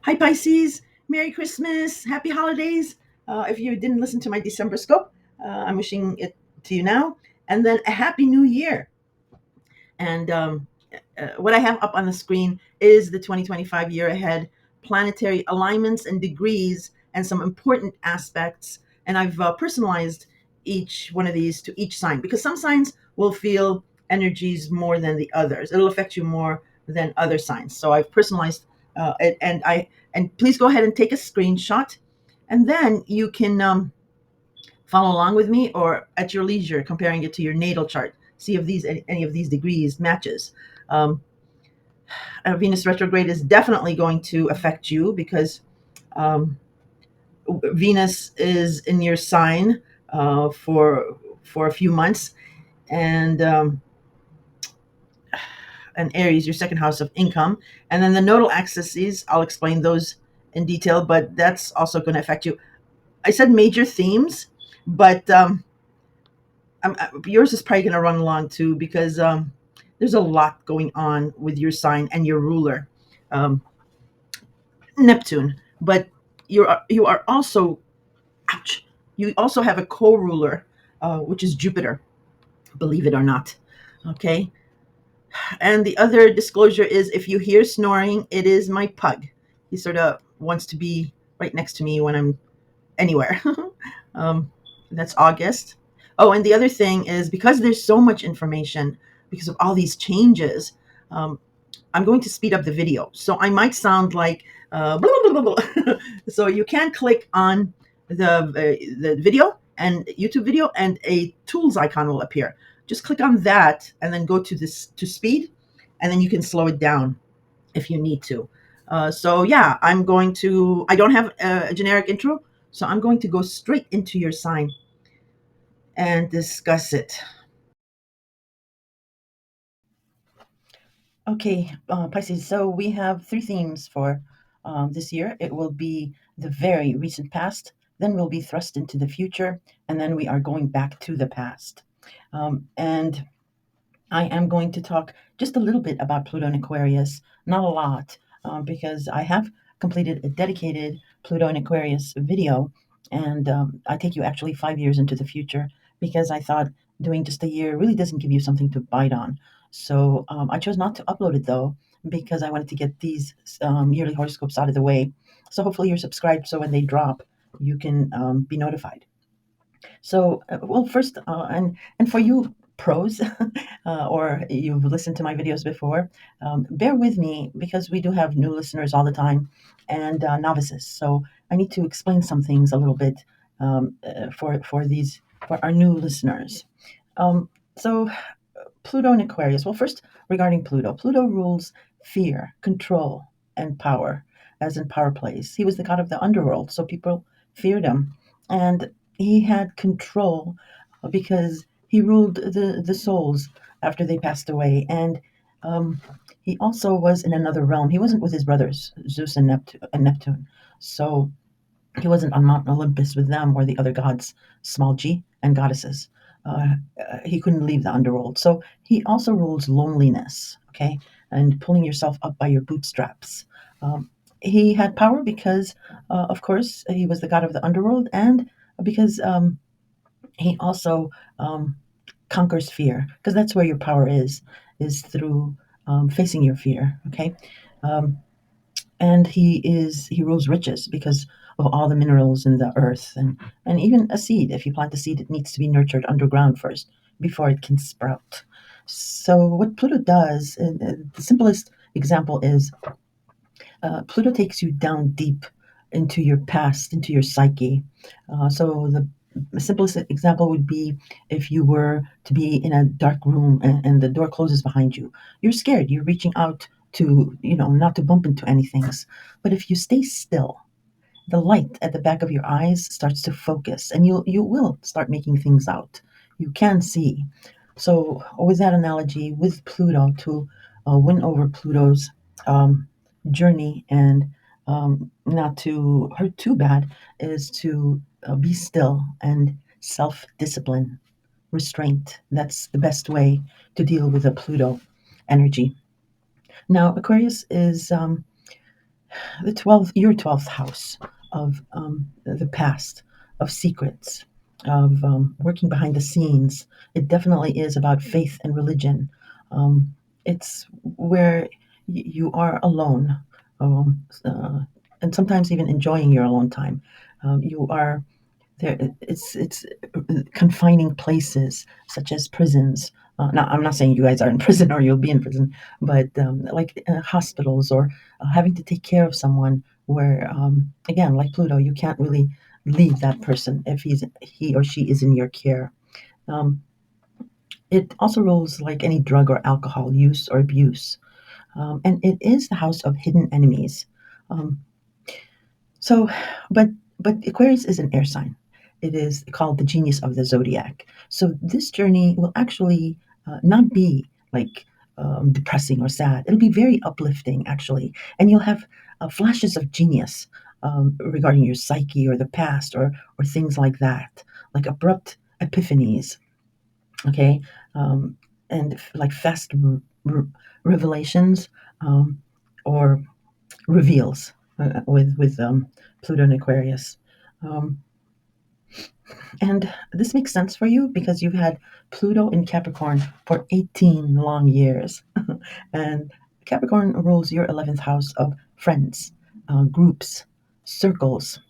Hi, Pisces. Merry Christmas. Happy holidays. If you didn't listen to my December scope, I'm wishing it to you now. And then a Happy New Year. And what I have up on the screen is the 2025 year ahead planetary alignments and degrees and some important aspects. And I've personalized each one of these to each sign because some signs will feel energies more than the others. It'll affect you more than other signs. So I've personalized it, and please go ahead and take a screenshot, and then you can follow along with me or at your leisure, comparing it to your natal chart. See if these any of these degrees matches. Um, Venus retrograde is definitely going to affect you because um, Venus is in your sign for a few months, and Aries, your second house of income, and then the nodal axes. I'll explain those in detail, but that's also going to affect you. I said major themes, but yours is probably going to run along too because there's a lot going on with your sign and your ruler, um, Neptune. But you are also, ouch, you also have a co-ruler, which is Jupiter. Believe it or not, okay. And the other disclosure is, if you hear snoring, it is my pug. He sort of wants to be right next to me when I'm anywhere. um, that's August. Oh, and the other thing is, because there's so much information, because of all these changes, um, I'm going to speed up the video. So I might sound like blah, blah, blah, blah. So you can click on the video and YouTube video, and a tools icon will appear. Just click on that and then go to this to speed, and then you can slow it down if you need to. So yeah, I don't have a generic intro, so I'm going to go straight into your sign and discuss it. Okay, Pisces. So we have three themes for this year. It will be the very recent past, then we'll be thrust into the future, and then we are going back to the past. And I am going to talk just a little bit about Pluto and Aquarius, not a lot, because I have completed a dedicated Pluto and Aquarius video, and I take you actually 5 years into the future because I thought doing just a year really doesn't give you something to bite on. So I chose not to upload it though because I wanted to get these yearly horoscopes out of the way. So hopefully you're subscribed so when they drop, you can be notified. So, well, first, and for you pros, or you've listened to my videos before, bear with me because we do have new listeners all the time and novices. So I need to explain some things a little bit for our new listeners. So Pluto and Aquarius. Well, first regarding Pluto, Pluto rules fear, control, and power, as in power plays. He was the god of the underworld, so people feared him, and he had control because he ruled the souls after they passed away, and um, he also was in another realm. He wasn't with his brothers Zeus and Neptune, so he wasn't on Mount Olympus with them or the other gods, small g, and goddesses. He couldn't leave the underworld. So he also rules loneliness, okay, and pulling yourself up by your bootstraps. Um, he had power because, of course, he was the god of the underworld, and because he also conquers fear, because that's where your power is through facing your fear, okay. Um, and he rules riches because of all the minerals in the earth, and even a seed. If you plant a seed, it needs to be nurtured underground first before it can sprout. So what Pluto does, the simplest example is Pluto takes you down deep into your past, into your psyche. So the simplest example would be if you were to be in a dark room and the door closes behind you. You're scared. You're reaching out to, not to bump into anything. But if you stay still, the light at the back of your eyes starts to focus, and you will start making things out. You can see. So with that analogy, with Pluto, to win over Pluto's um, journey and not to hurt too bad, is to be still and self-discipline, restraint. That's the best way to deal with a Pluto energy. Now, Aquarius is your 12th house of the past, of secrets, of working behind the scenes. It definitely is about faith and religion. It's where you are alone, and sometimes even enjoying your alone time. You are there. It's confining places such as prisons. Now, I'm not saying you guys are in prison or you'll be in prison, but like hospitals or having to take care of someone where, again, like Pluto, you can't really leave that person if he or she is in your care. Um, it also rules like any drug or alcohol use or abuse, and it is the house of hidden enemies. Um, So, but Aquarius is an air sign. It is called the genius of the zodiac. So this journey will actually not be like depressing or sad. It'll be very uplifting, actually, and you'll have flashes of genius regarding your psyche or the past or things like that, like abrupt epiphanies. Okay, um, and like fast revelations um, or reveals with Pluto and Aquarius. Um, and this makes sense for you because you've had Pluto in Capricorn for 18 long years. And Capricorn rules your 11th house of friends, groups, circles,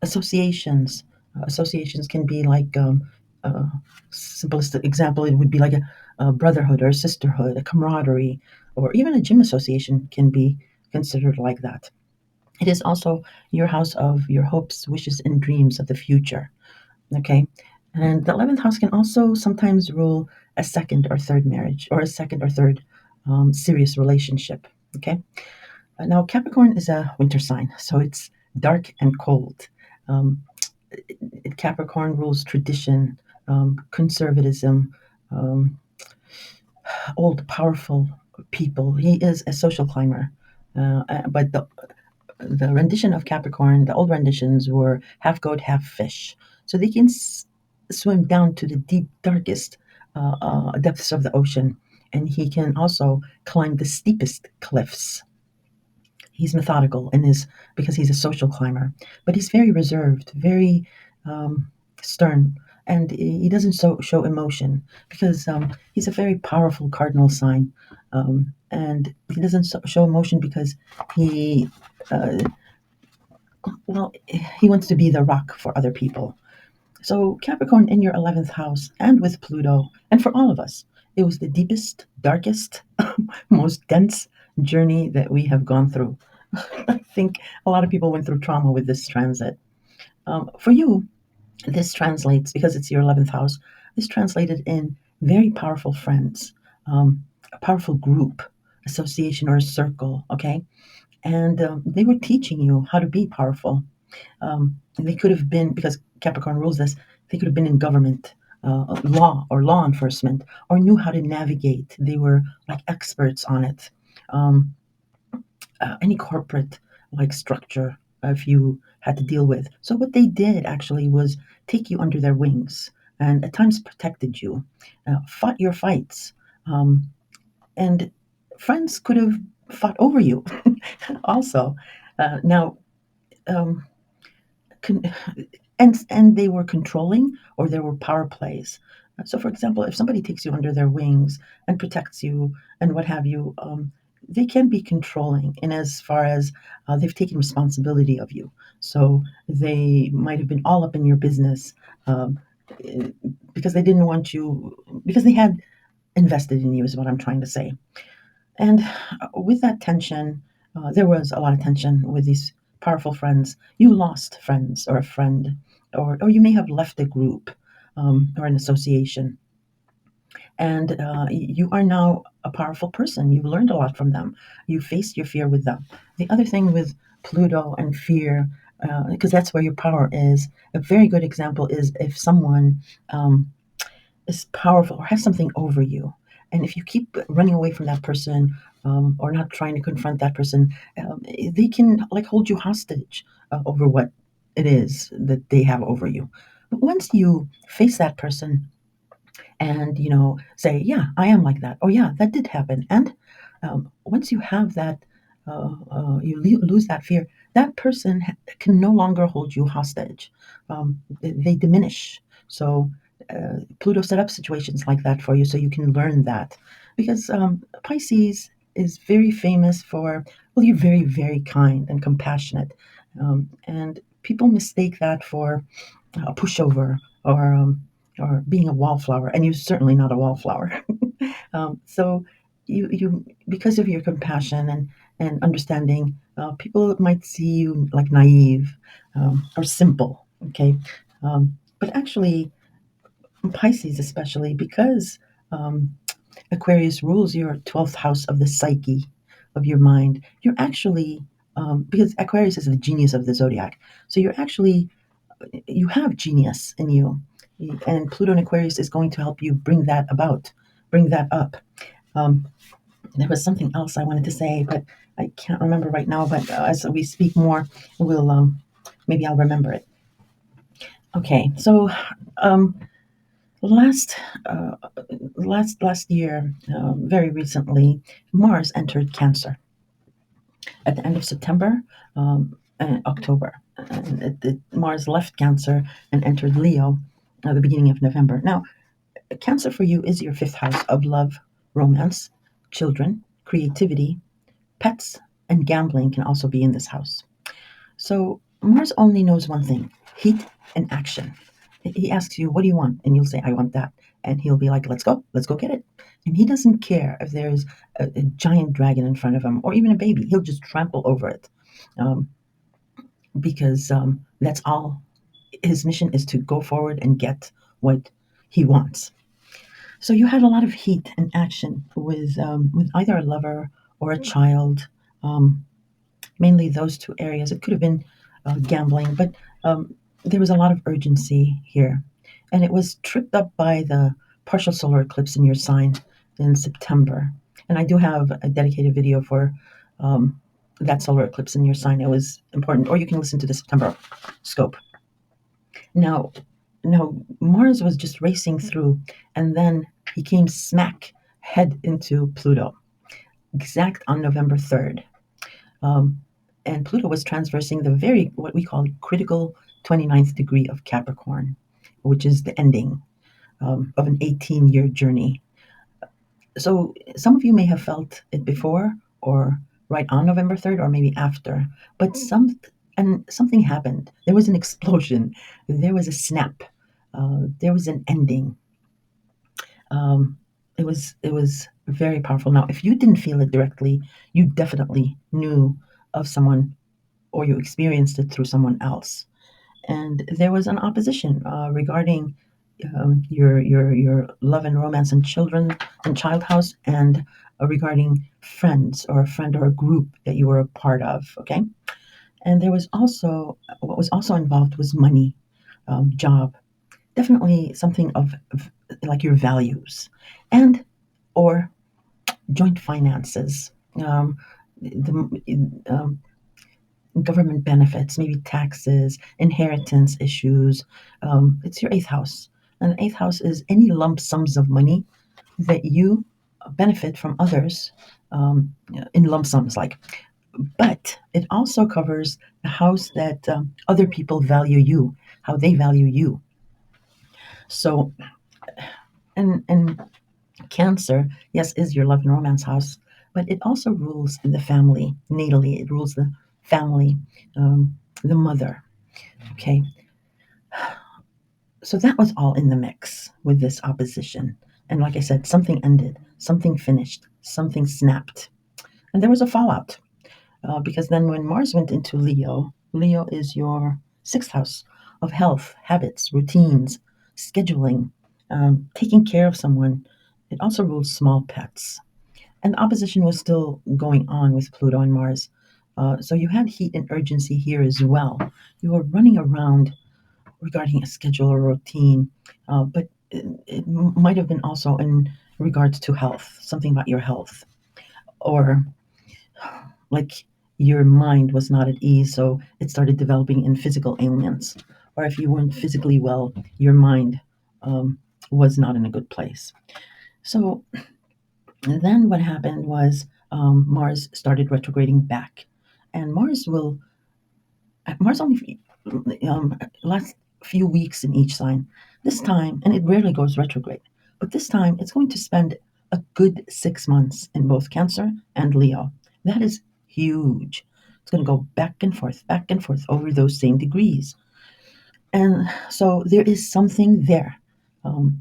associations. Associations can be like, uh, simplest example, it would be like a brotherhood or a sisterhood, a camaraderie, or even a gym association can be considered like that. It is also your house of your hopes, wishes, and dreams of the future. Okay. And the 11th house can also sometimes rule a second or third marriage or a second or third serious relationship. Okay. Now, Capricorn is a winter sign, so it's dark and cold. Um, Capricorn rules tradition, conservatism, um, old, powerful people. He is a social climber. But the rendition of Capricorn, the old renditions were half goat, half fish. So they can swim down to the deep, darkest depths of the ocean. And he can also climb the steepest cliffs. He's methodical in his because he's a social climber, but he's very reserved, very um, stern, and he doesn't show emotion because he's a very powerful cardinal sign, and he doesn't show emotion because he uh, well, he wants to be the rock for other people. So, Capricorn in your 11th house and with Pluto, and for all of us, it was the deepest, darkest, most dense journey that we have gone through. I think a lot of people went through trauma with this transit. For you, this translates, because it's your 11th house, this translated in very powerful friends, a powerful group, association, or a circle, okay? And they were teaching you how to be powerful. They could have been, because Capricorn rules this, they could have been in government, law or law enforcement, or knew how to navigate. They were like experts on it. Um, any corporate like structure if you had to deal with. So what they did actually was take you under their wings and at times protected you, fought your fights, um, and friends could have fought over you also. Now, um, con- and they were controlling or there were power plays. So, for example, if somebody takes you under their wings and protects you and what have you, they can be controlling in as far as they've taken responsibility of you. So they might have been all up in your business um, eh, because they didn't want you, because they had invested in you, is what I'm trying to say. And with that tension, there was a lot of tension with these powerful friends. You lost friends or a friend, or you may have left a group or an association. And you are now a powerful person. You've learned a lot from them. You faced your fear with them. The other thing with Pluto and fear, because that's where your power is, a very good example is if someone is powerful or has something over you. And if you keep running away from that person or not trying to confront that person, they can like hold you hostage over what it is that they have over you. But once you face that person and say, "Yeah, I am like that," or "Yeah, that did happen," and once you have that lose that fear, that person can no longer hold you hostage. They diminish. So Pluto set up situations like that for you so you can learn that. Because Pisces is very famous for, well, you're very, very kind and compassionate. And people mistake that for a pushover or being a wallflower, and you're certainly not a wallflower. So you because of your compassion and understanding, people might see you like naive or simple. Okay, but actually, Pisces, especially because um, Aquarius rules your 12th house of the psyche, of your mind. You're actually because Aquarius is the genius of the zodiac, so you have genius in you, and Pluto in Aquarius is going to help you bring that about, bring that up. Um, there was something else I wanted to say, but I can't remember right now. But as we speak more, we'll maybe I'll remember it. Okay, so um, last uh, last year, very recently, Mars entered Cancer at the end of September and October. And Mars left Cancer and entered Leo at the beginning of November. Now, Cancer for you is your fifth house of love, romance, children, creativity, pets, and gambling can also be in this house. So Mars only knows one thing: heat and action. He asks you, "What do you want?" And you'll say, "I want that." And he'll be like, let's go get it." And he doesn't care if there's a giant dragon in front of him or even a baby. He'll just trample over it um, because that's all. His mission is to go forward and get what he wants. So you had a lot of heat and action with either a lover or a child. Um, Mainly those two areas. It could have been gambling, but there was a lot of urgency here. And it was tripped up by the partial solar eclipse in your sign in September. And I do have a dedicated video for um, that solar eclipse in your sign. It was important. Or you can listen to the September scope. Now, now Mars was just racing through, and then he came smack head into Pluto, exact on November 3rd. Um, and Pluto was transversing the very, what we call critical 29th degree of Capricorn, which is the ending of an 18-year journey. So some of you may have felt it before or right on November 3rd or maybe after, but something happened. There was an explosion. There was a snap. There was an ending. Um, it was very powerful. Now, if you didn't feel it directly, you definitely knew of someone or you experienced it through someone else. And there was an opposition regarding your love and romance and children and child house, and regarding friends or a friend or a group that you were a part of. Okay, and there was also what was also involved was money, job, definitely something of like your values, and or joint finances. The government benefits, maybe taxes, inheritance issues. It's your eighth house. And the eighth house is any lump sums of money that you benefit from others in lump sums, like. But it also covers the house that other people value you, how they value you. So, and Cancer, yes, is your love and romance house, but it also rules the family natally. It rules the family, the mother. Okay, so that was all in the mix with this opposition. And like I said, something ended, something finished, something snapped. And there was a fallout because then when Mars went into Leo, Leo is your sixth house of health, habits, routines, scheduling, taking care of someone. It also rules small pets. And the opposition was still going on with Pluto and Mars. So you had heat and urgency here as well. You were running around regarding a schedule or routine, but it might have been also in regards to health, something about your health, or like your mind was not at ease, so it started developing in physical ailments, or if you weren't physically well, your mind was not in a good place. So then what happened was Mars started retrograding back, and Mars only lasts a few weeks in each sign. This time, and it rarely goes retrograde, but this time it's going to spend a good 6 months in both Cancer and Leo. That is huge. It's going to go back and forth over those same degrees. And so there is something there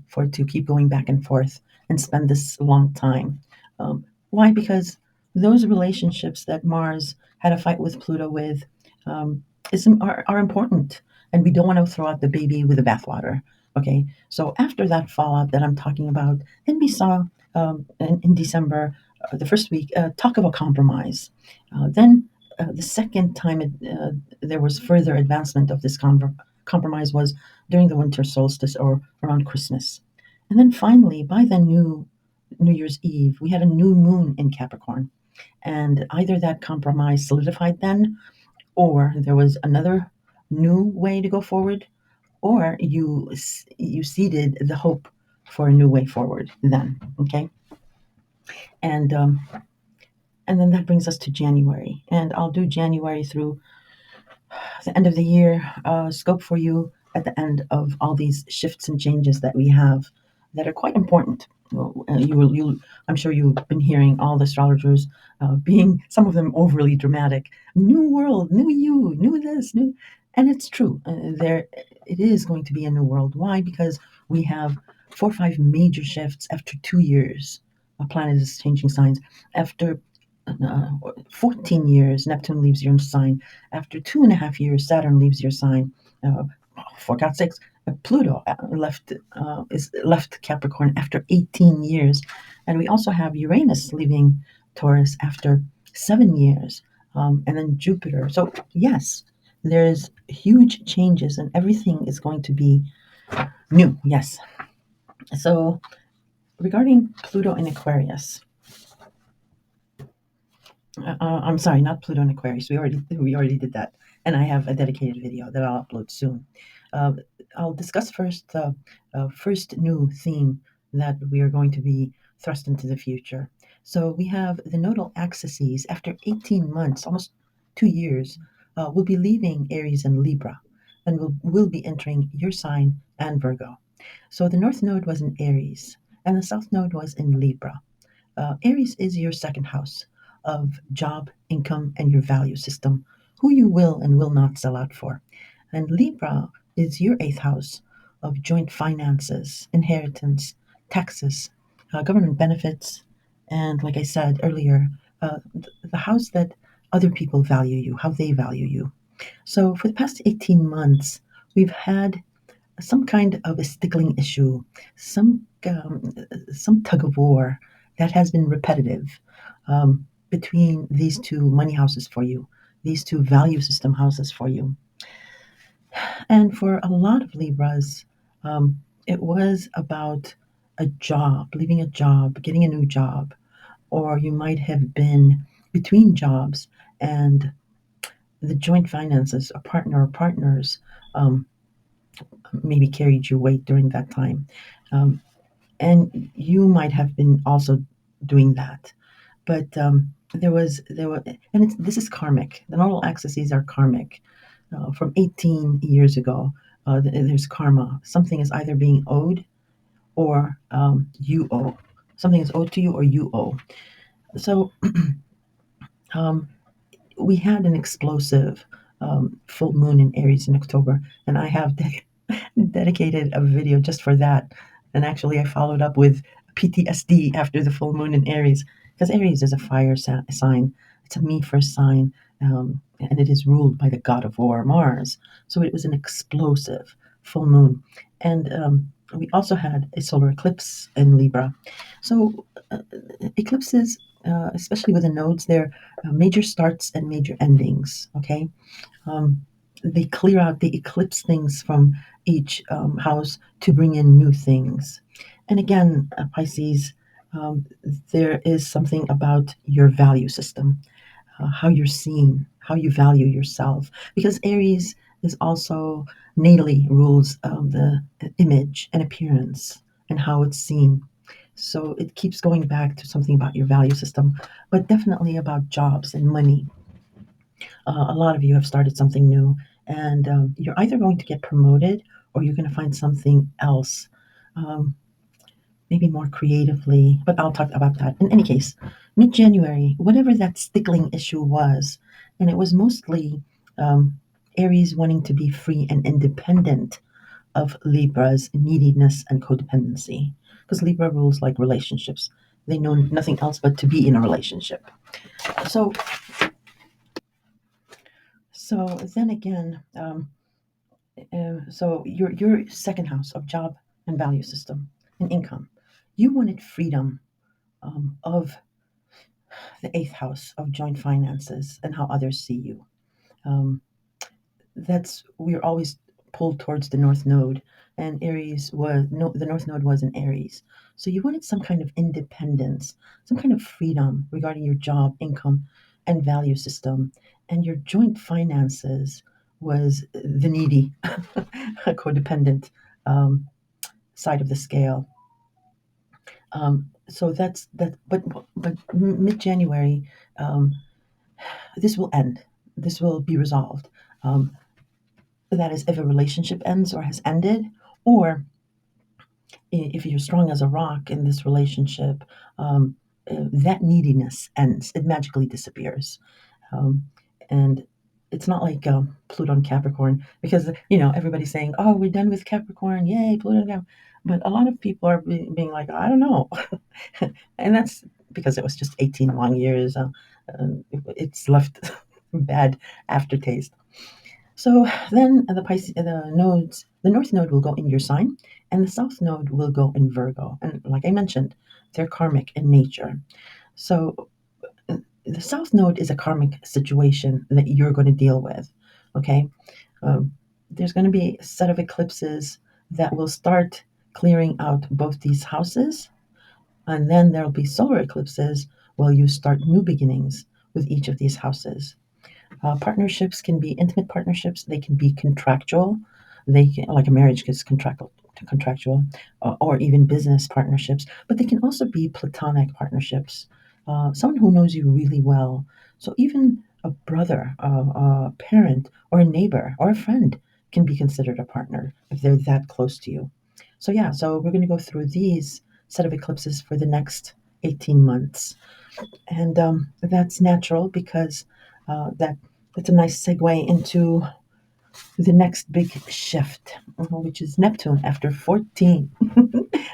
for it to keep going back and forth and spend this long time. Why? Because those relationships that Mars had a fight with Pluto with um, are important, and we don't want to throw out the baby with the bathwater. Okay, so after that fallout that I'm talking about, then we saw in December, the first week, talk of a compromise. Then the second time there was further advancement of this compromise was during the winter solstice or around Christmas. And then finally, by the New Year's Eve, we had a new moon in Capricorn. And either that compromise solidified then, or there was another new way to go forward, or you seeded the hope for a new way forward then. Okay, and um, and then that brings us to January, and I'll do January through the end of the year scope for you at the end of all these shifts and changes that we have that are quite important. Well, I'm sure you've been hearing all the astrologers being some of them overly dramatic. New world, new you, new this, new, and it's true. There, it is going to be a new world. Why? Because we have 4 or 5 major shifts after 2 years. A planet is changing signs. After 14 years, Neptune leaves your sign. After 2.5 years, Saturn leaves your sign. Uh, for God's sakes, Pluto left Capricorn after 18 years, and we also have Uranus leaving Taurus after 7 years, and then Jupiter. So yes, there's huge changes, and everything is going to be new. Yes. So regarding Pluto in Aquarius, I'm sorry, not Pluto and Aquarius. We already did that, and I have a dedicated video that I'll upload soon. Uh, I'll discuss first the first new theme that we are going to be thrust into the future. So we have the nodal axes after 18 months, almost 2 years. Will be leaving Aries and Libra, and will be entering your sign and Virgo. So the north node was in Aries, and the south node was in Libra. Aries is your second house of job, income, and your value system, who you will and will not sell out for. And Libra is your eighth house of joint finances, inheritance, taxes, government benefits, and like I said earlier, the house that other people value you, how they value you. So for the past 18 months, we've had some kind of a stickling issue, some tug of war that has been repetitive between these two money houses for you, these two value system houses for you. And for a lot of Libras, it was about a job, leaving a job, getting a new job, or you might have been between jobs and the joint finances, a partner or partners um, maybe carried your weight during that time. Um, and you might have been also doing that. But and this is karmic. The nodal axes are karmic. From 18 years ago, there's karma. Something is either being owed or you owe. Something is owed to you or you owe. So um, we had an explosive full moon in Aries in October, and I have dedicated a video just for that. And actually, I followed up with PTSD after the full moon in Aries, because Aries is a fire sign. It's a me first sign, and it is ruled by the god of war, Mars. So it was an explosive full moon. And we also had a solar eclipse in Libra. So eclipses, especially with the nodes, they're major starts and major endings. Okay, um, they clear out, they eclipse things from each house to bring in new things. And again, Pisces, um, there is something about your value system, how you're seen, how you value yourself. Because Aries is also natally rules the image and appearance and how it's seen. So it keeps going back to something about your value system, but definitely about jobs and money. A lot of you have started something new, and you're either going to get promoted or you're going to find something else, um, maybe more creatively. But I'll talk about that. In any case, mid January, whatever that stickling issue was, and it was mostly um, Aries wanting to be free and independent of Libra's neediness and codependency. Because Libra rules like relationships. They know nothing else but to be in a relationship. So, so then again, so your second house of job and value system and income, you wanted freedom of the eighth house of joint finances and how others see you. Um, that's we're always pulled towards the north node, and Aries was no, the north node was in Aries. So you wanted some kind of independence, some kind of freedom regarding your job, income, and value system, and your joint finances was the needy, codependent um, side of the scale. So that's that. But mid January, um, this will end. This will be resolved. Um, that is, if a relationship ends or has ended, or if you're strong as a rock in this relationship, that neediness ends. It magically disappears. Um, and it's not like Pluto and Capricorn, because everybody's saying, "Oh, we're done with Capricorn, yay, Pluto and Capricorn." But a lot of people are being like, "I don't know," and that's because it was just 18 long years. It's left bad aftertaste. So then the north node will go in your sign, and the south node will go in Virgo. And like I mentioned, they're karmic in nature. So the south node is a karmic situation that you're going to deal with. Okay, um, there's going to be a set of eclipses that will start clearing out both these houses, and then there'll be solar eclipses where you start new beginnings with each of these houses. Partnerships can be intimate partnerships. They can be contractual. They can, like a marriage is contractual, or even business partnerships. But they can also be platonic partnerships. Someone who knows you really well. So even a brother, a parent, or a neighbor, or a friend can be considered a partner if they're that close to you. So yeah, so we're going to go through these set of eclipses for the next 18 months. And that's natural because that's a nice segue into the next big shift, which is Neptune after 14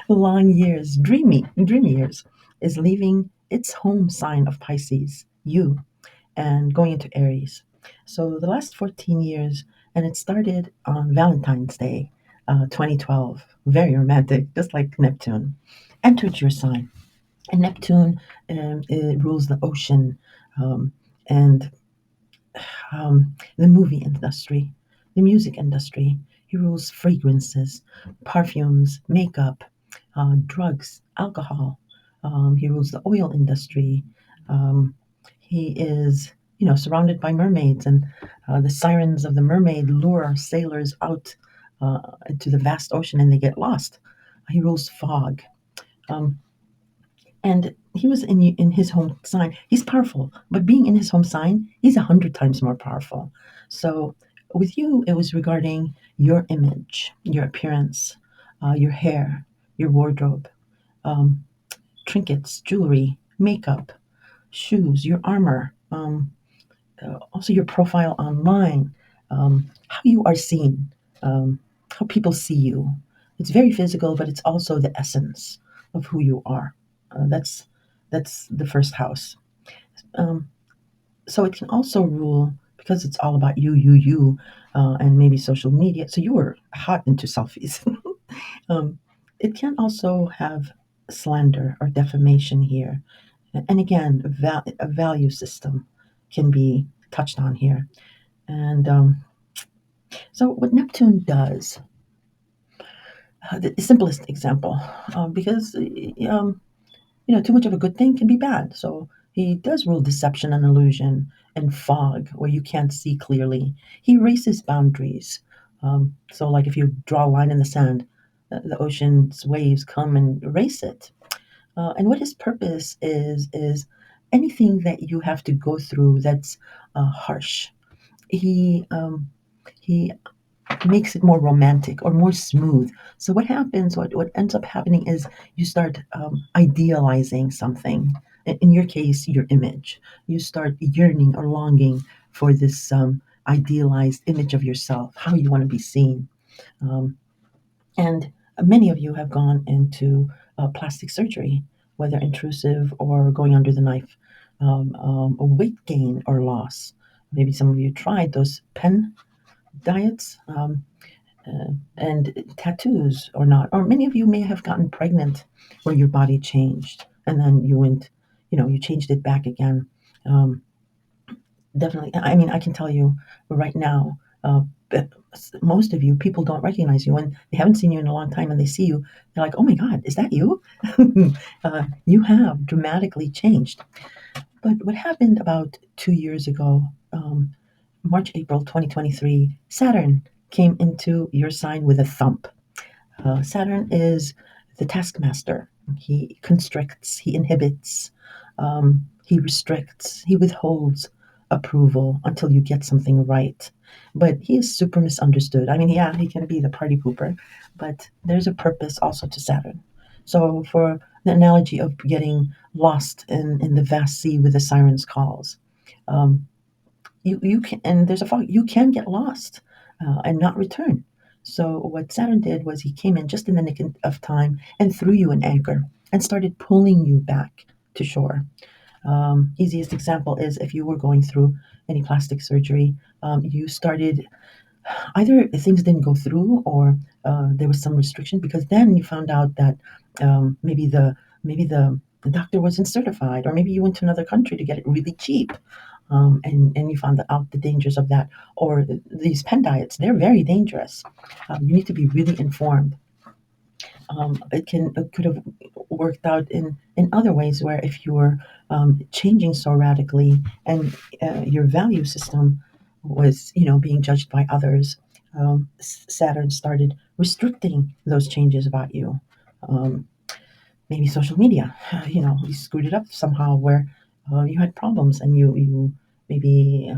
long years, dreamy years, is leaving its home sign of Pisces, you, and going into Aries. So the last 14 years, and it started on Valentine's Day, 2012, very romantic, just like Neptune, entered your sign. And Neptune it rules the ocean, and the movie industry, the music industry. He rules fragrances, perfumes, makeup, drugs, alcohol. He rules the oil industry. Um, he is, surrounded by mermaids, and the sirens of the mermaid lure sailors out into the vast ocean, and they get lost. He rules fog. Um, and he was in his home sign. He's powerful, but being in his home sign, he's 100 times more powerful. So with you, it was regarding your image, your appearance, your hair, your wardrobe, um, trinkets, jewelry, makeup, shoes, your armor, also your profile online, how you are seen, how people see you. It's very physical, but it's also the essence of who you are. That's the first house. Um, so it can also rule because it's all about you, and maybe social media. So you were hot into selfies. um, it can also have slander or defamation here, and again, a value system can be touched on here. And so what Neptune does, the simplest example, because too much of a good thing can be bad. So he does rule deception and illusion and fog where you can't see clearly. He erases boundaries. So, like if you draw a line in the sand, the ocean's waves come and erase it. And what his purpose is anything that you have to go through that's harsh. He makes it more romantic or more smooth. So what happens, what ends up happening is you start idealizing something. In your case, your image. You start yearning or longing for this idealized image of yourself, how you want to be seen. Um, and many of you have gone into plastic surgery, whether intrusive or going under the knife, a weight gain or loss. Maybe some of you tried those pen diets. And tattoos or not. Or many of you may have gotten pregnant where your body changed and then you went, you changed it back again. Um, Definitely. I mean, I can tell you right now, that most of you, people don't recognize you and they haven't seen you in a long time and they see you. They're like, oh my God, is that you? You have dramatically changed. But what happened about 2 years ago, March, April 2023, Saturn came into your sign with a thump. Saturn is the taskmaster. He constricts, he inhibits, he restricts, he withholds approval until you get something right. But he is super misunderstood. I mean, yeah, he can be the party pooper, but there's a purpose also to Saturn. So, for the analogy of getting lost in the vast sea with the sirens' calls, um, you can, and there's a fog, you can get lost and not return. So what Saturn did was he came in just in the nick of time and threw you an anchor and started pulling you back to shore. Easiest example is if you were going through any plastic surgery, you started, either things didn't go through or there was some restriction, because then you found out that maybe the doctor wasn't certified, or maybe you went to another country to get it really cheap, and you found out the dangers of that. Or these pen diets, they're very dangerous. You need to be really informed. It could have worked out in other ways, where if you're changing so radically and your value system was being judged by others, Saturn started restricting those changes about you. Um, Maybe social media, you screwed it up somehow, where you had problems and you maybe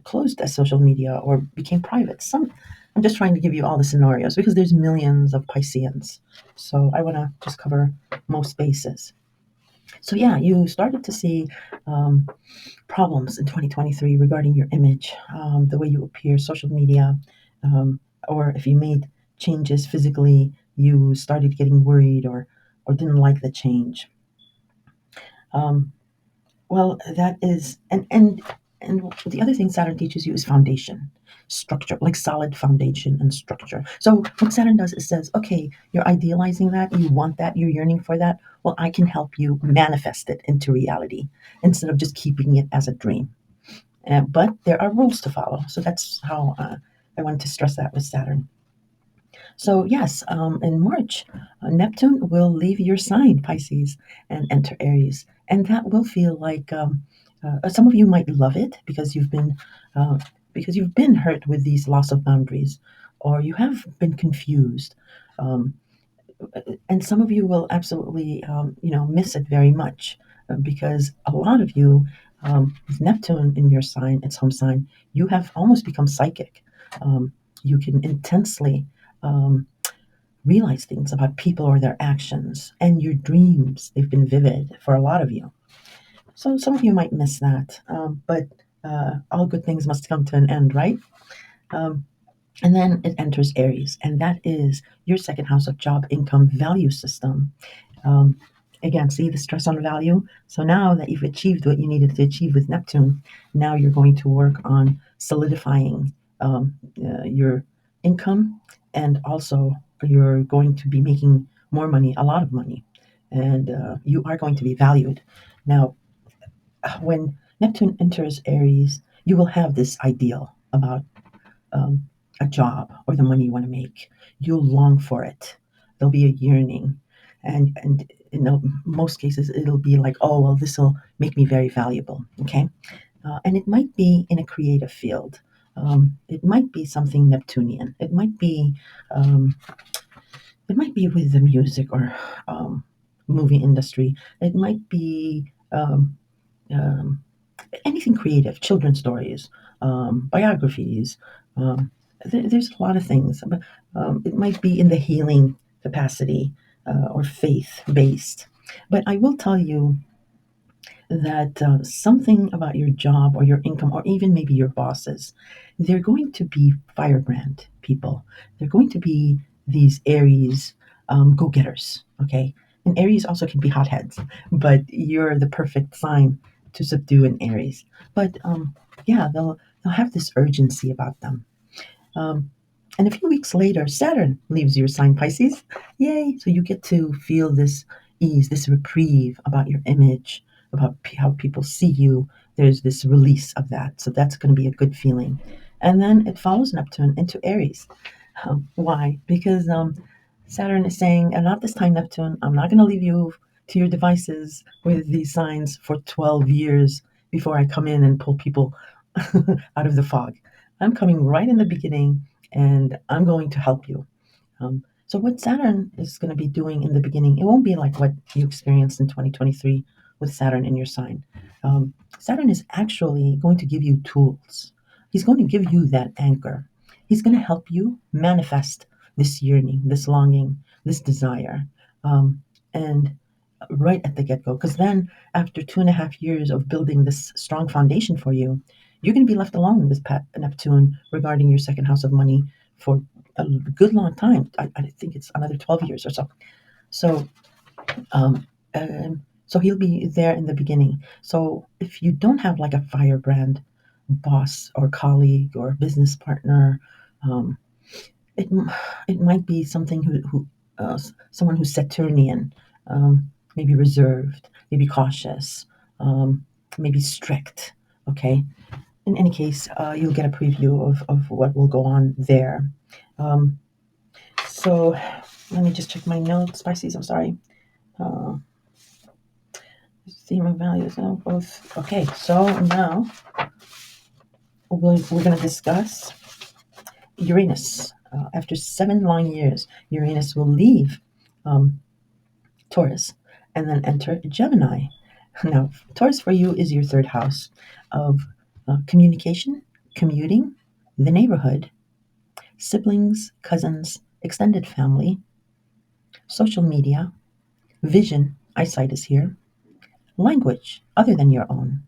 closed as social media or became private. I'm just trying to give you all the scenarios because there's millions of Pisceans, so I want to just cover most bases. So yeah, you started to see um, problems in 2023 regarding your image, the way you appear, social media, um, or if you made changes physically, you started getting worried or didn't like the change. Um, well, that is, and the other thing Saturn teaches you is foundation, structure, like solid foundation and structure. So what Saturn does is says, okay, you're idealizing that, you want that, you're yearning for that. Well, I can help you manifest it into reality instead of just keeping it as a dream. But there are rules to follow. So that's how I wanted to stress that with Saturn. So, yes, in March, Neptune will leave your sign, Pisces, and enter Aries. And that will feel like some of you might love it uh, because you've been hurt with these loss of boundaries, or you have been confused. Um, and some of you will absolutely, miss it very much because a lot of you, with Neptune in your sign, its home sign, you have almost become psychic. Um, you can intensely um, realize things about people or their actions, and your dreams, they've been vivid for a lot of you. So some of you might miss that, but all good things must come to an end, right? Um, and then it enters Aries, and that is your second house of job, income, value system. Um, Again, see the stress on value. So now that you've achieved what you needed to achieve with Neptune, now you're going to work on solidifying your income, and also you're going to be making more money, a lot of money, and you are going to be valued. Now, when Neptune enters Aries, you will have this ideal about um, a job or the money you want to make. You'll long for it. There'll be a yearning, and in most cases it'll be like, oh well, this will make me very valuable. Okay, and it might be in a creative field. It might be something Neptunian. Um, it might be with the music or um, movie industry. It might be um, anything creative, children's stories, biographies. Um, there's a lot of things, but it might be in the healing capacity or faith based. But I will tell you that something about your job or your income or even maybe your bosses, they're going to be firebrand people. They're going to be these Aries go-getters, okay? And Aries also can be hotheads, but you're the perfect sign to subdue an Aries. But yeah, they'll have this urgency about them. Um, and a few weeks later, Saturn leaves your sign, Pisces. Yay! So you get to feel this ease, this reprieve about your image, about how people see you. There's this release of that. So that's going to be a good feeling. And then it follows Neptune into Aries. Why? Because Saturn is saying, and not this time, Neptune, I'm not going to leave you to your devices with these signs for 12 years before I come in and pull people out of the fog. I'm coming right in the beginning and I'm going to help you. So, what Saturn is going to be doing in the beginning, it won't be like what you experienced in 2023 with Saturn in your sign. Saturn is actually going to give you tools. He's going to give you that anchor. He's going to help you manifest this yearning, this longing, this desire. And right at the get go, because then after 2.5 years of building this strong foundation for you, you're going to be left alone with Neptune regarding your second house of money for a good long time. I think it's another 12 years or so. So, um, so he'll be there in the beginning. So if you don't have like a firebrand boss or colleague or business partner, um, it it might be something someone who's Saturnian, maybe reserved, maybe cautious, maybe strict. Okay. In any case, you'll get a preview of what will go on there. Um, so let me just check my notes, Pisces. I'm sorry. Uh, theme of values, both. Okay, so now we're going to discuss Uranus. After 7 long years, Uranus will leave um, Taurus and then enter Gemini. Now, Taurus for you is your third house of communication, commuting, the neighborhood, siblings, cousins, extended family, social media, vision, eyesight is here, language other than your own,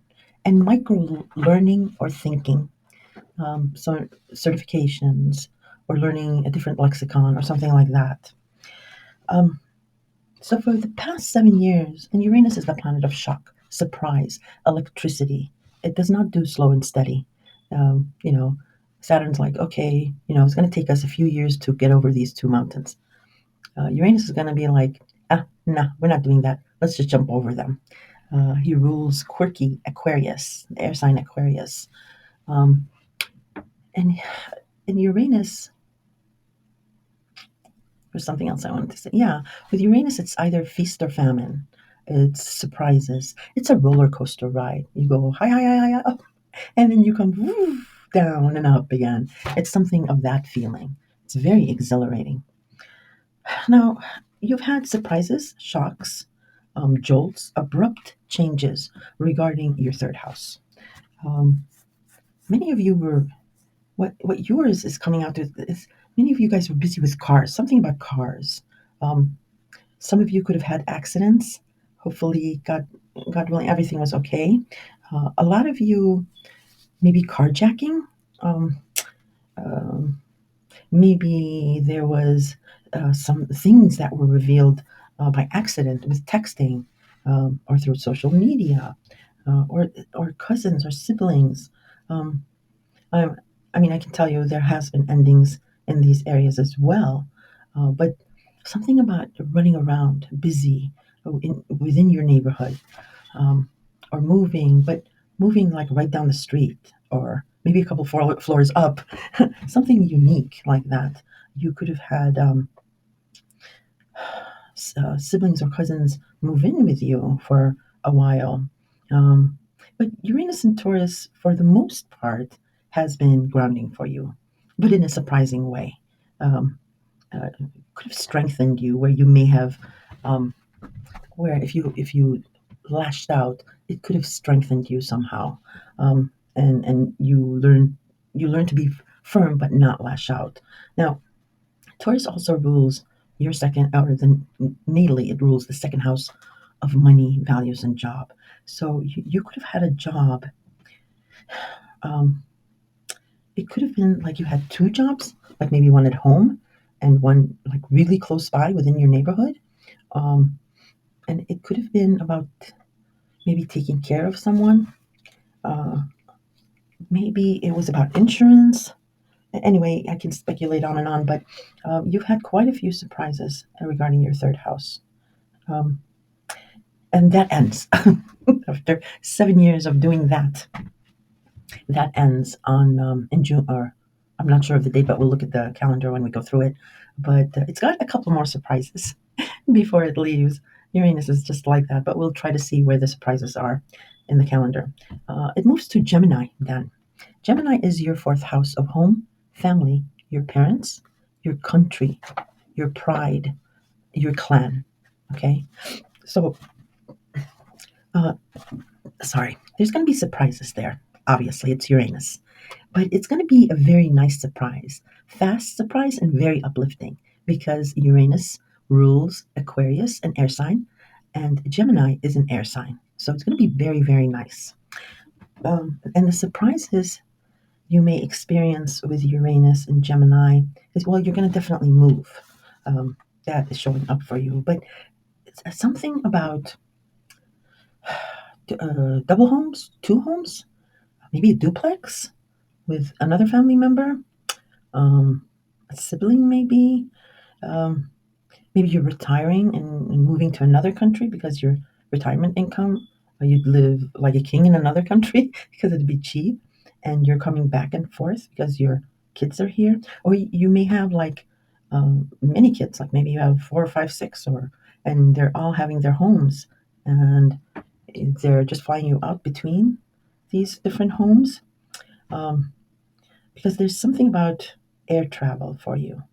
and micro learning or thinking. So certifications or learning a different lexicon or something like that. Um, so for the past 7 years, and Uranus is the planet of shock, surprise, electricity. It does not do slow and steady. You know, Saturn's like, okay, it's going to take us a few years to get over these two mountains. Uranus is going to be like, nah, we're not doing that. Let's just jump over them. He rules quirky Aquarius, the air sign Aquarius. Um, and in Uranus, there's something else I wanted to say. Yeah, with Uranus, it's either feast or famine. It's surprises. It's a roller coaster ride. You go high, high, high, high, up, and then you come woof, down and up again. It's something of that feeling. It's very exhilarating. Now, you've had surprises, shocks, jolts, abrupt changes regarding your third house. Um, many of you were what yours is coming out to is many of you guys were busy with cars. Something about cars. Um, some of you could have had accidents. Hopefully, God willing, everything was okay. A lot of you maybe carjacking. Um, um, Maybe there was some things that were revealed by accident with texting or through social media or cousins or siblings. Um, I, I mean, I can tell you there has been endings in these areas as well, but something about running around busy within your neighborhood or moving, but moving like right down the street or maybe a couple floors up, something unique like that. You could have had siblings or cousins move in with you for a while. Um, but Uranus and Taurus, for the most part, has been grounding for you, but in a surprising way. Um, could have strengthened you where you may have where if you lashed out, it could have strengthened you somehow, and you learn to be firm but not lash out. Now, Taurus also rules your second, or the natally it rules the second house of money, values, and job. So you could have had a job. Um, it could have been like you had two jobs, like maybe one at home and one like really close by within your neighborhood. Um, and it could have been about maybe taking care of someone. Uh, Maybe it was about insurance. Anyway, I can speculate on and on, but you've had quite a few surprises regarding your third house. Um, and that ends after 7 years of doing that. That ends on in June, or I'm not sure of the date, but we'll look at the calendar when we go through it. But it's got a couple more surprises before it leaves. Uranus is just like that, but we'll try to see where the surprises are in the calendar. It moves to Gemini then. Gemini is your fourth house of home, family, your parents, your country, your pride, your clan. Okay, so uh, sorry, there's going to be surprises there. Obviously, it's Uranus, but it's going to be a very nice surprise, fast surprise, and very uplifting because Uranus rules Aquarius, an air sign, and Gemini is an air sign. So it's going to be very, very nice. And the surprises you may experience with Uranus and Gemini is, well, you're going to definitely move. Um, that is showing up for you. But it's something about double homes, two homes, maybe a duplex with another family member, um, a sibling, maybe. Um, Maybe you're retiring and moving to another country because your retirement income, or you'd live like a king in another country because it'd be cheap, and you're coming back and forth because your kids are here. Or you may have like many kids, like maybe you have four or five, six, or and they're all having their homes, and they're just flying you out between these different homes, um, because there's something about air travel for you.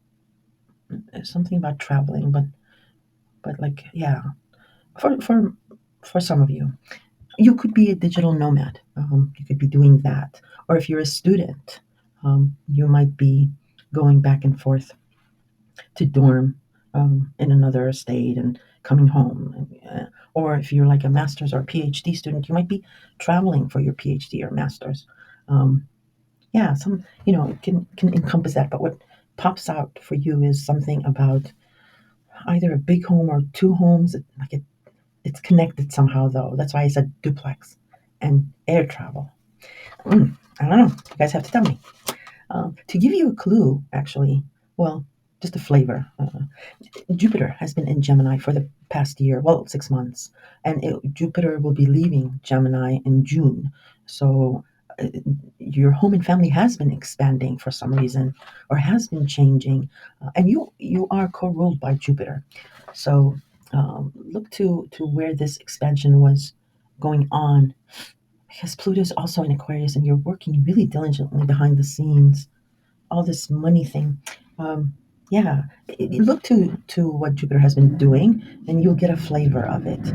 There's something about traveling, but like yeah, for some of you, you could be a digital nomad. You could be doing that, or if you're a student, you might be going back and forth to dorm in another state and coming home. Or if you're like a master's or PhD student, you might be traveling for your PhD or master's. Um, yeah, some it can encompass that. But what pops out for you is something about either a big home or two homes. It's connected somehow, though. That's why I said duplex and air travel. I don't know. You guys have to tell me. To give you a clue, actually, well, just a flavor. Jupiter has been in Gemini for the past year, well, 6 months, and Jupiter will be leaving Gemini in June. So uh, your home and family has been expanding for some reason, or has been changing, and you are co-ruled by Jupiter. So look to where this expansion was going on, because Pluto is also in Aquarius, and you're working really diligently behind the scenes. All this money thing. Um, yeah, look to what Jupiter has been doing, and you'll get a flavor of it.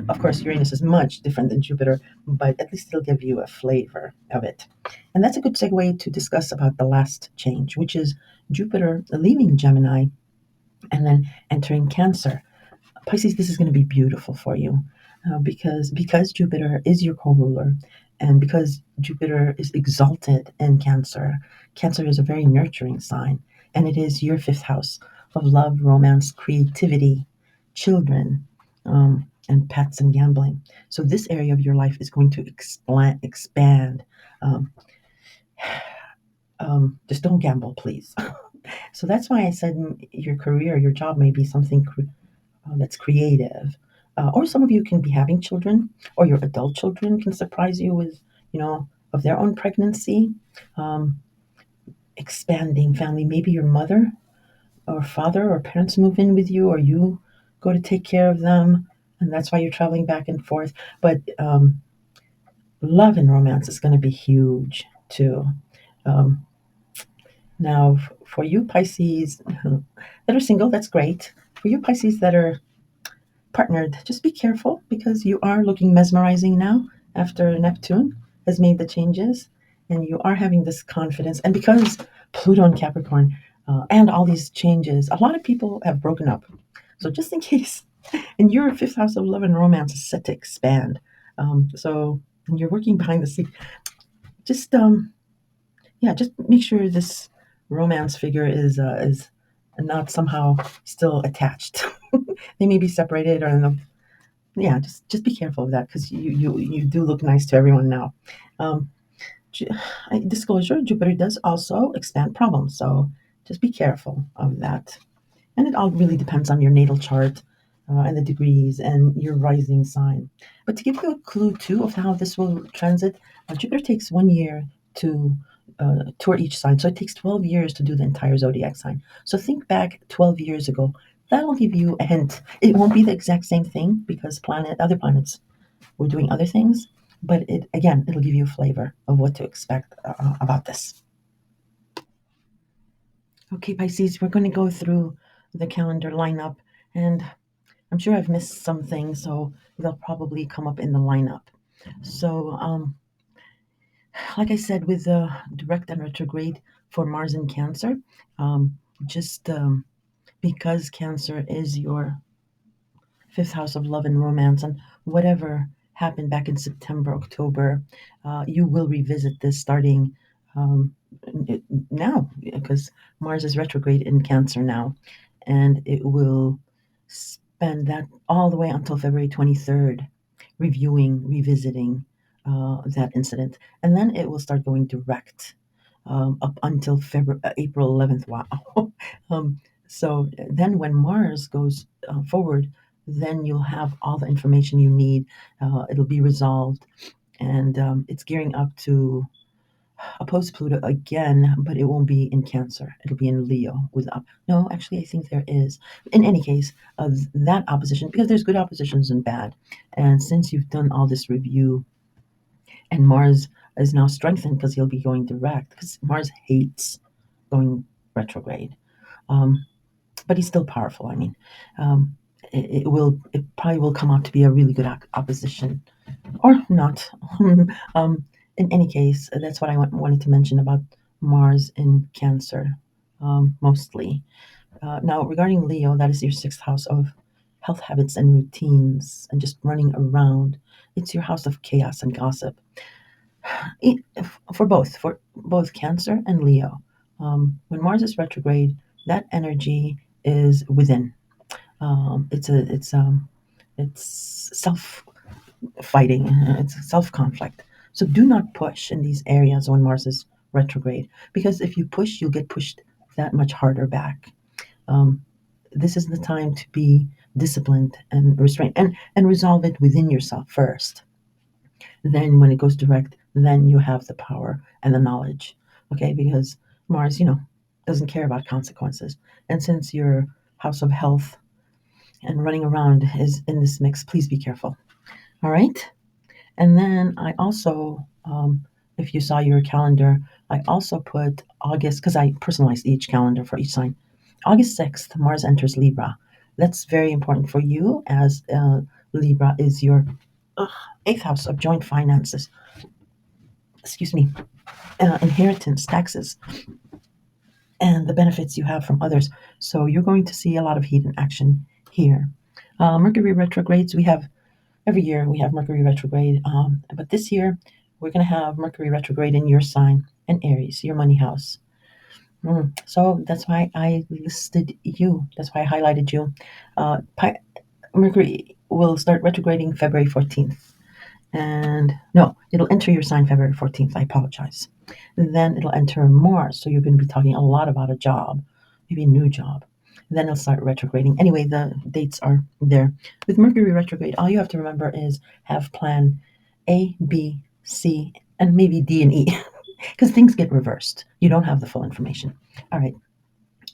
Of course, Uranus is much different than Jupiter, but at least it'll give you a flavor of it. And that's a good segue to discuss about the last change, which is Jupiter leaving Gemini and then entering Cancer. Pisces, this is going to be beautiful for you because Jupiter is your co-ruler, and because Jupiter is exalted in Cancer. Cancer is a very nurturing sign, and it is your fifth house of love, romance, creativity, children, and pets and gambling. So this area of your life is going to expand. Um, just don't gamble, please. So that's why I said your career, your job may be something that's creative. Or some of you can be having children, or your adult children can surprise you with, of their own pregnancy, um, expanding family. Maybe your mother or father or parents move in with you, or you go to take care of them, and that's why you're traveling back and forth. But love and romance is going to be huge too. Um, Now, for you Pisces that are single, that's great. For you Pisces that are partnered, just be careful because you are looking mesmerizing now after Neptune has made the changes, and you are having this confidence. And because Pluto and Capricorn and all these changes, a lot of people have broken up. So just in case, and your fifth house of love and romance is set to expand. So and you're working behind the scenes. Just yeah, just make sure this romance figure is not somehow still attached. They may be separated or in the yeah. Just be careful of that because you do look nice to everyone now. Um, Ju- Disclosure: Jupiter does also expand problems, so just be careful of that. And it all really depends on your natal chart and the degrees and your rising sign. But to give you a clue too of how this will transit, Jupiter takes 1 year to tour each sign. So it takes 12 years to do the entire zodiac sign. So think back 12 years ago. That'll give you a hint. It won't be the exact same thing because other planets were doing other things, but it'll give you a flavor of what to expect about this. Okay, Pisces, we're going to go through the calendar lineup, and I'm sure I've missed some things, so they'll probably come up in the lineup. So, like I said, with the direct and retrograde for Mars in Cancer, just because Cancer is your fifth house of love and romance, and whatever happened back in September, October, you will revisit this starting um, now because Mars is retrograde in Cancer now, and it will spend that all the way until February 23rd, reviewing, revisiting that incident, and then it will start going direct up until April 11th. Wow. um, so then when Mars goes forward, then you'll have all the information you need. It'll be resolved, and it's gearing up to oppose Pluto again, but it won't be in Cancer. It'll be in Leo with no, actually, I think there is. In any case, that opposition, because there's good oppositions and bad, and since you've done all this review, and Mars is now strengthened because he'll be going direct, because Mars hates going retrograde. Um, but he's still powerful. I mean, um, it probably will come out to be a really good opposition, or not. In any case, that's what I wanted to mention about Mars in Cancer, mostly. Now, regarding Leo, that is your sixth house of health habits and routines, and just running around. It's your house of chaos and gossip. For both Cancer and Leo. When Mars is retrograde, that energy is within. It's self fighting. It's self conflict. So do not push in these areas when Mars is retrograde, because if you push, you'll get pushed that much harder back. Um, this is the time to be disciplined and restrained, and resolve it within yourself first. Then when it goes direct, then you have the power and the knowledge. Okay, because Mars, doesn't care about consequences. And since your house of health and running around is in this mix, please be careful. All right. And then I also, if you saw your calendar, I also put August, because I personalized each calendar for each sign. August 6th, Mars enters Libra. That's very important for you, as Libra is your ugh, eighth house of joint finances. Excuse me, inheritance, taxes, and the benefits you have from others. So you're going to see a lot of heat and action here. Mercury retrogrades, we have every year we have Mercury retrograde, but this year we're going to have Mercury retrograde in your sign and Aries, your money house. So that's why I listed you. That's why I highlighted you. Mercury will start retrograding February 14th. And no, it'll enter your sign February 14th. I apologize. Then it'll enter Mars. So you're going to be talking a lot about a job, maybe a new job. And then it'll start retrograding. Anyway, the dates are there. With Mercury retrograde, all you have to remember is have plan A, B, C, and maybe D and E, because things get reversed. You don't have the full information. All right.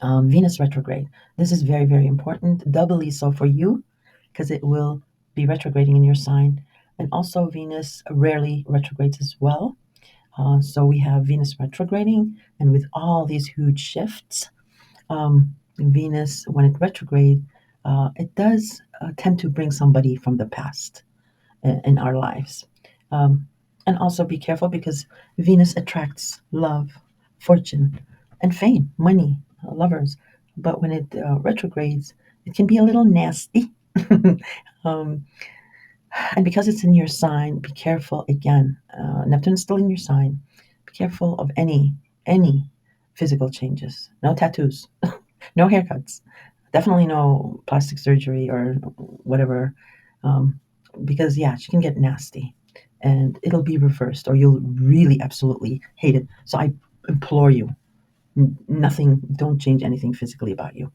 Venus retrograde. This is very, very important. Doubly so for you, because it will be retrograding in your sign. And also, Venus rarely retrogrades as well. So we have Venus retrograding, and with all these huge shifts, Venus, when it retrograde, it does tend to bring somebody from the past in our lives. Um, and also be careful because Venus attracts love, fortune, and fame, money, lovers. But when it retrogrades, it can be a little nasty. um, and because it's in your sign, be careful again. Neptune is still in your sign. Be careful of any physical changes. No tattoos, no haircuts, definitely no plastic surgery or whatever, um, because yeah, she can get nasty, and it'll be reversed, or you'll really absolutely hate it. So I implore you, nothing. Don't change anything physically about you.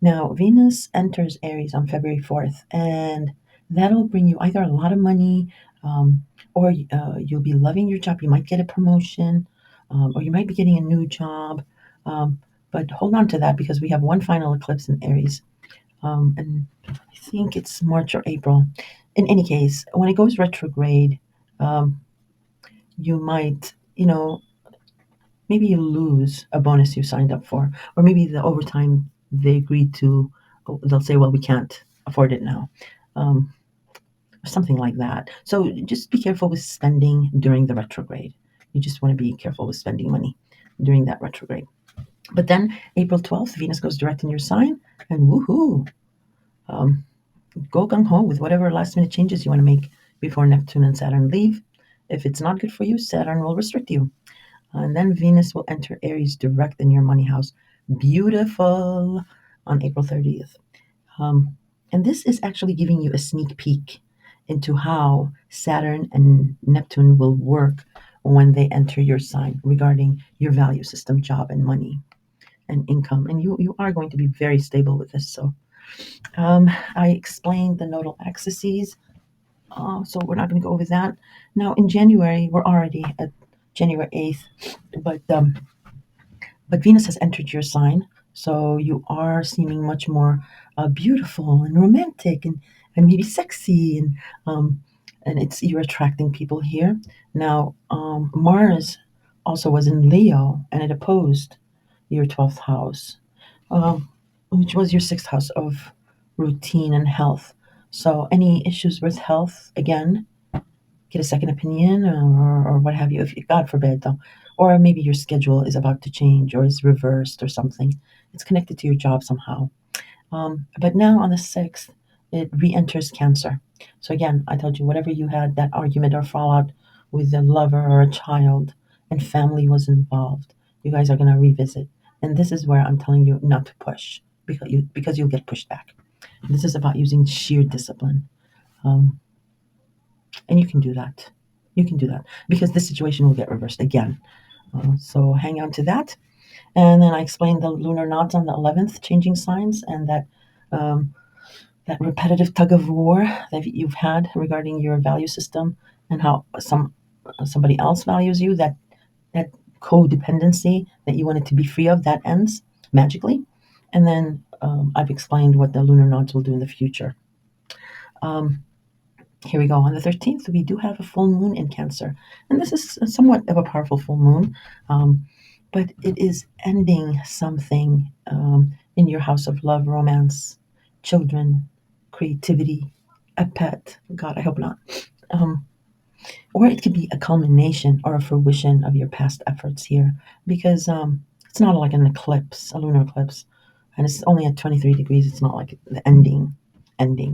Now, Venus enters Aries on February 4th, and that'll bring you either a lot of money, or you'll be loving your job. You might get a promotion, or you might be getting a new job. Um, but hold on to that because we have one final eclipse in Aries, and I think it's March or April. In any case, when it goes retrograde, um, you might, maybe you lose a bonus you signed up for, or maybe the overtime they agreed to, they'll say, well, we can't afford it now, or something like that. So just be careful with spending during the retrograde. You just want to be careful with spending money during that retrograde. But then April 12th, Venus goes direct in your sign, and woohoo, um, go gung ho with whatever last minute changes you want to make before Neptune and Saturn leave. If it's not good for you, Saturn will restrict you. And then Venus will enter Aries direct in your money house. Beautiful on April 30th. Um, and this is actually giving you a sneak peek into how Saturn and Neptune will work when they enter your sign regarding your value system, job, and money and income. And you are going to be very stable with this. So I explained the nodal axes, so we're not going to go over that. Now, in January, we're already at January 8th, but Venus has entered your sign, so you are seeming much more beautiful and romantic and maybe sexy, and it's you're attracting people here. Now, Mars also was in Leo, and it opposed your 12th house, um, which was your sixth house of routine and health. So, any issues with health, again, get a second opinion, or what have you, if God forbid, though, or maybe your schedule is about to change or is reversed or something. It's connected to your job somehow. But now on the 6th, it re enters Cancer. So, again, I told you, whatever you had, that argument or fallout with a lover or a child, and family was involved, you guys are going to revisit. And this is where I'm telling you not to push because you'll get pushed back. This is about using sheer discipline. Um, and you can do that. You can do that because this situation will get reversed again. So hang on to that. And then I explained the lunar nodes on the 11th, changing signs, and um, that repetitive tug of war that you've had regarding your value system and how somebody else values you. That codependency that you wanted to be free of, that ends magically. And then I've explained what the lunar nodes will do in the future. Um, Here we go. On the 13th, we do have a full moon in Cancer. And this is somewhat of a powerful full moon, but it is ending something in your house of love, romance, children, creativity, a pet. God, I hope not. Um, or it could be a culmination or a fruition of your past efforts here because it's not like an eclipse, a lunar eclipse, and it's only at 23 degrees. It's not like the ending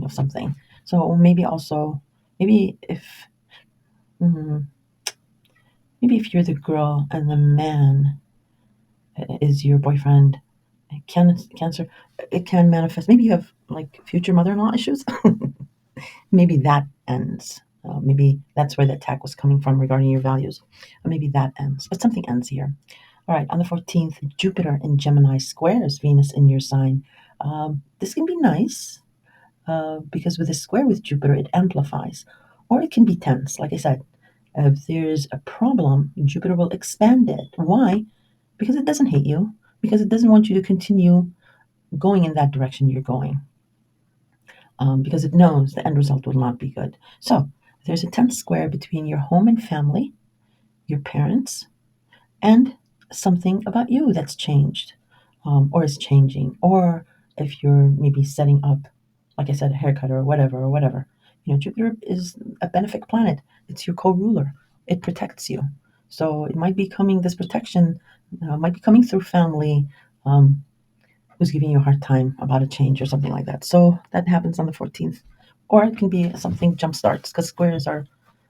of something. So maybe also, maybe if mm, maybe if you're the girl and the man is your boyfriend, Cancer, it can manifest. Maybe you have like future mother-in-law issues. Maybe that ends. Maybe that's where the attack was coming from regarding your values. Or maybe that ends. But something ends here. All right, on the 14th, Jupiter in Gemini squares Venus in your sign. This can be nice because with a square with Jupiter, it amplifies. Or it can be tense. Like I said, if there's a problem, Jupiter will expand it. Why? Because it doesn't hate you, because it doesn't want you to continue going in that direction you're going, because it knows the end result will not be good. So there's a tense square between your home and family, your parents, and something about you that's changed, or is changing, or if you're maybe setting up, like I said, a haircut or whatever. Jupiter is a benefic planet. It's your co-ruler. It protects you. So it might be coming, this protection might be coming through family um, who's giving you a hard time about a change or something like that. So that happens on the 14th. Or it can be something jump starts because squares are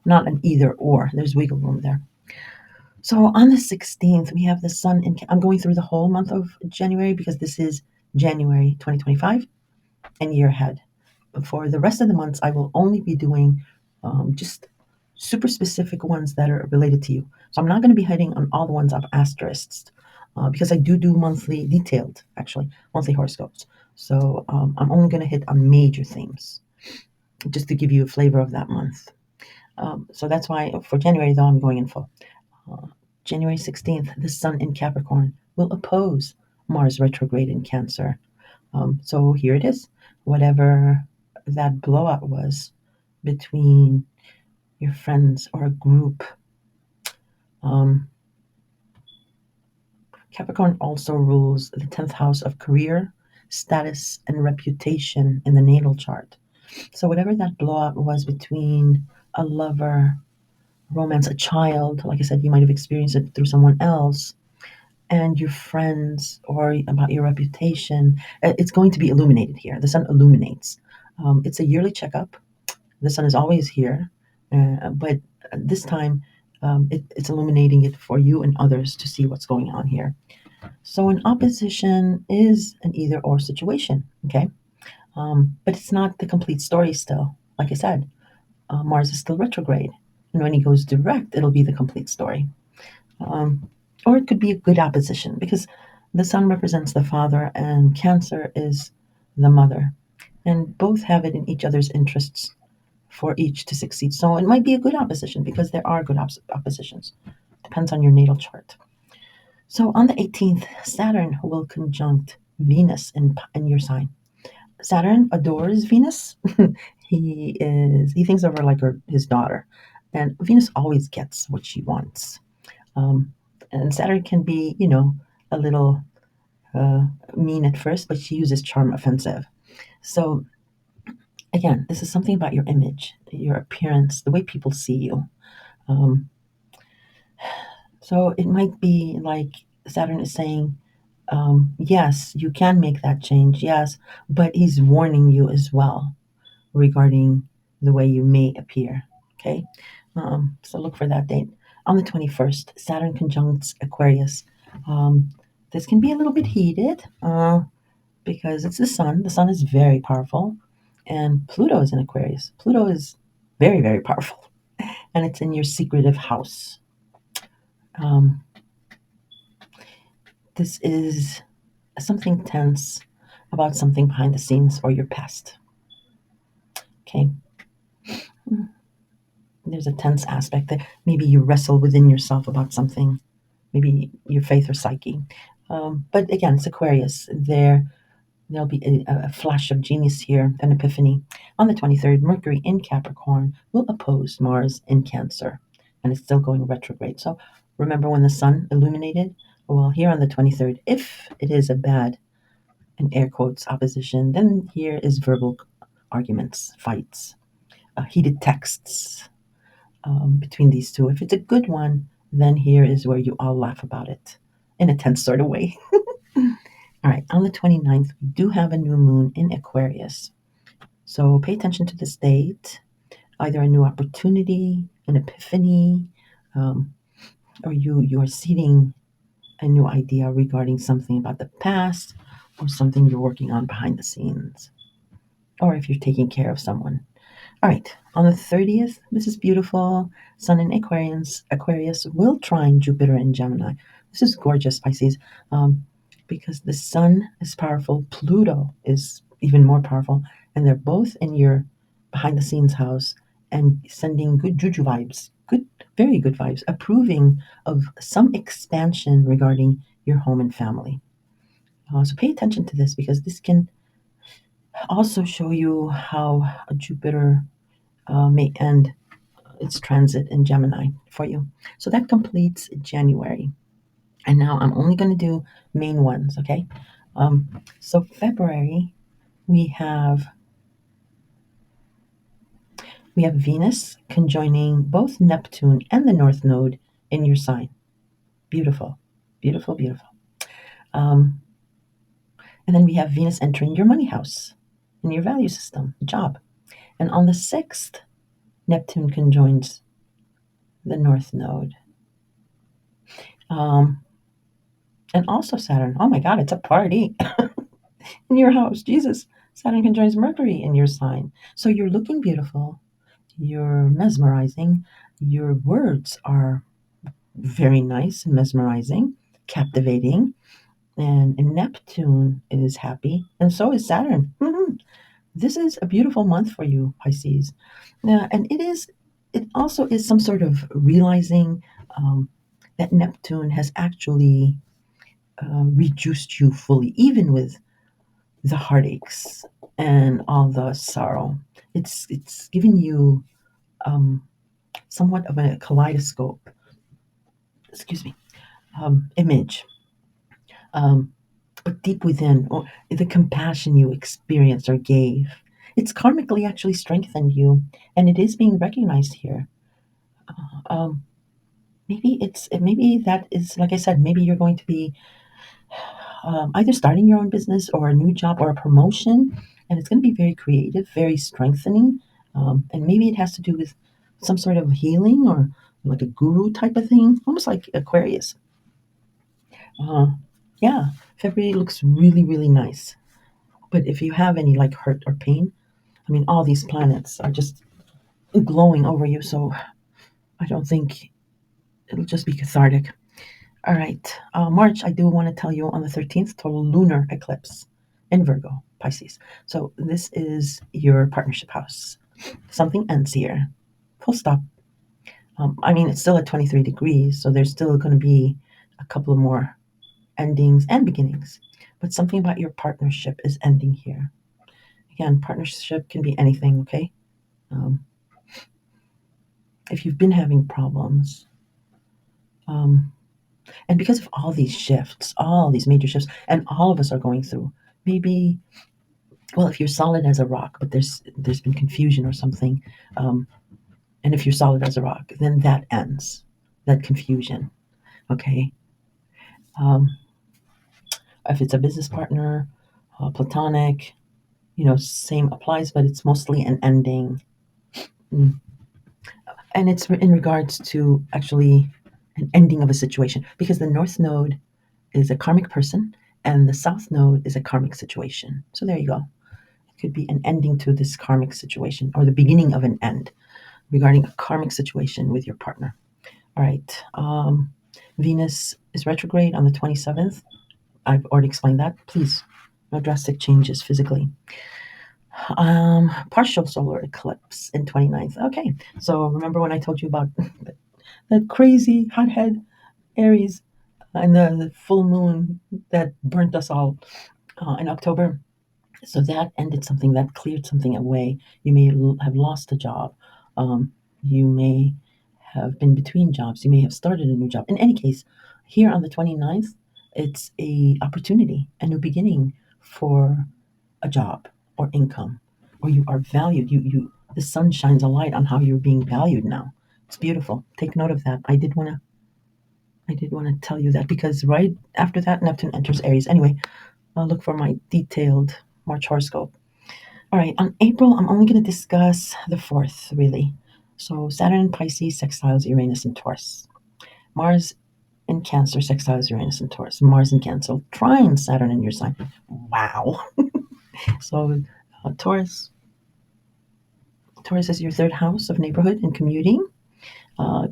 not an either or. There's wiggle room there. So on the 16th, we have the sun in. I'm going through the whole month of January because this is January 2025 and year ahead. For the rest of the months, I will only be doing just super specific ones that are related to you. So I'm not going to be hitting on all the ones I've asterisks because I do monthly detailed, actually, monthly horoscopes. So I'm only going to hit on major themes just to give you a flavor of that month. So that's why for January, though, I'm going in full. Uh, January 16th, the Sun in Capricorn will oppose Mars retrograde in Cancer. So here it is. Whatever that blowout was between your friends or a group. Um, Capricorn also rules the 10th house of career, status, and reputation in the natal chart. So whatever that blowout was between a lover, romance, a child, like I said, you might have experienced it through someone else, and your friends or about your reputation, it's going to be illuminated here. The sun illuminates. It's a yearly checkup. The sun is always here, but this time it's illuminating it for you and others to see what's going on here. So an opposition is an either or situation, okay? But it's not the complete story still. Like I said, Mars is still retrograde. And when he goes direct, it'll be the complete story. Um, or it could be a good opposition because the sun represents the father and Cancer is the mother. And both have it in each other's interests for each to succeed. So it might be a good opposition because there are good oppositions. Depends on your natal chart. So on the 18th, Saturn will conjunct Venus in your sign. Saturn adores Venus. He thinks of her like his daughter, and Venus always gets what she wants. Um, and Saturn can be, a little uh, mean at first, but she uses charm offensive. So again, this is something about your image, your appearance, the way people see you. Um, so it might be like Saturn is saying, yes, you can make that change, yes, but he's warning you as well regarding the way you may appear. Okay, so look for that date. On the 21st, Saturn conjuncts Aquarius. This can be a little bit heated because it's the sun. The sun is very powerful, and Pluto is in Aquarius. Pluto is very, very powerful, and it's in your secretive house. Um, this is something tense about something behind the scenes or your past. Okay. There's a tense aspect that maybe you wrestle within yourself about something, maybe your faith or psyche. But again, it's Aquarius. There'll be a flash of genius here, an epiphany. On the 23rd, Mercury in Capricorn will oppose Mars in Cancer, and it's still going retrograde. So remember when the sun illuminated? Well, here on the 23rd, if it is a bad, in air quotes, opposition, then here is verbal arguments, fights, heated texts, between these two. If it's a good one, then here is where you all laugh about it in a tense sort of way. All right, on the 29th, we do have a new moon in Aquarius. So pay attention to this date, either a new opportunity, an epiphany, um, or you're seeding a new idea regarding something about the past or something you're working on behind the scenes, or if you're taking care of someone. All right, on the 30th, this is beautiful. Sun in Aquarius will trine Jupiter in Gemini. This is gorgeous, Pisces, because the sun is powerful, Pluto is even more powerful, and they're both in your behind the scenes house and sending good juju vibes, good, very good vibes, approving of some expansion regarding your home and family. So pay attention to this because this can also show you how Jupiter may end its transit in Gemini for you. So that completes January. And now I'm only going to do main ones, okay? So February, we have we have Venus conjoining both Neptune and the North Node in your sign. Beautiful, beautiful, beautiful. Um, and then we have Venus entering your money house in your value system, job. And on the 6th, Neptune conjoins the North Node. Um, and also Saturn. Oh my God, it's a party in your house. Jesus. Saturn conjoins Mercury in your sign. So you're looking beautiful. You're mesmerizing. Your words are very nice and mesmerizing, captivating. And Neptune is happy, and so is Saturn. This is a beautiful month for you, Pisces. And it also is some sort of realizing that Neptune has actually reduced you fully, even with the heartaches and all the sorrow. It's giving you um, somewhat of a kaleidoscope, excuse me, image. Um, but deep within, or the compassion you experienced or gave, it's karmically actually strengthened you, and it is being recognized here. Um, maybe that is, like I said, maybe you're going to be either starting your own business or a new job or a promotion, and it's going to be very creative, very strengthening, and maybe it has to do with some sort of healing or like a guru type of thing, almost like Aquarius. Uh, yeah, February looks really, really nice. But if you have any like hurt or pain, I mean, all these planets are just glowing over you, so I don't think it'll just be cathartic. All right, March, I do want to tell you on the 13th, total lunar eclipse in Virgo, Pisces. So this is your partnership house. Something ends here. Full stop. I mean, it's still at 23 degrees, so there's still going to be a couple of more endings and beginnings. But something about your partnership is ending here. Again, partnership can be anything, okay? Um, if you've been having problems, um, and because of all these shifts, all these major shifts, and all of us are going through, maybe, well, if you're solid as a rock, but there's been confusion or something, um, and if you're solid as a rock, then that ends that confusion. Okay, um, if it's a business partner, platonic, same applies, but it's mostly an ending. Mm. And it's in regards to actually an ending of a situation because the North Node is a karmic person and the South Node is a karmic situation. So there you go. It could be an ending to this karmic situation or the beginning of an end regarding a karmic situation with your partner. All right. Venus is retrograde on the 27th. I've already explained that. Please, no drastic changes physically. Partial solar eclipse in 29th. Okay. So remember when I told you about that crazy hothead Aries and the full moon that burnt us all in October? So that ended something, that cleared something away. You may have lost a job. Um, you may have been between jobs. You may have started a new job. In any case, here on the 29th, it's a opportunity, a new beginning for a job or income, or you are valued. The sun shines a light on how you're being valued now. It's beautiful. Take note of that. I did want to tell you that because right after that, Neptune enters Aries. Anyway, I'll look for my detailed March horoscope. All right, on April, I'm only going to discuss the 4th, really. So Saturn in Pisces sextiles Uranus in Taurus. Mars in Cancer sextiles Uranus in Taurus. Mars in Cancer trine Saturn in your sign. Wow. So Taurus is your third house of neighborhood and commuting.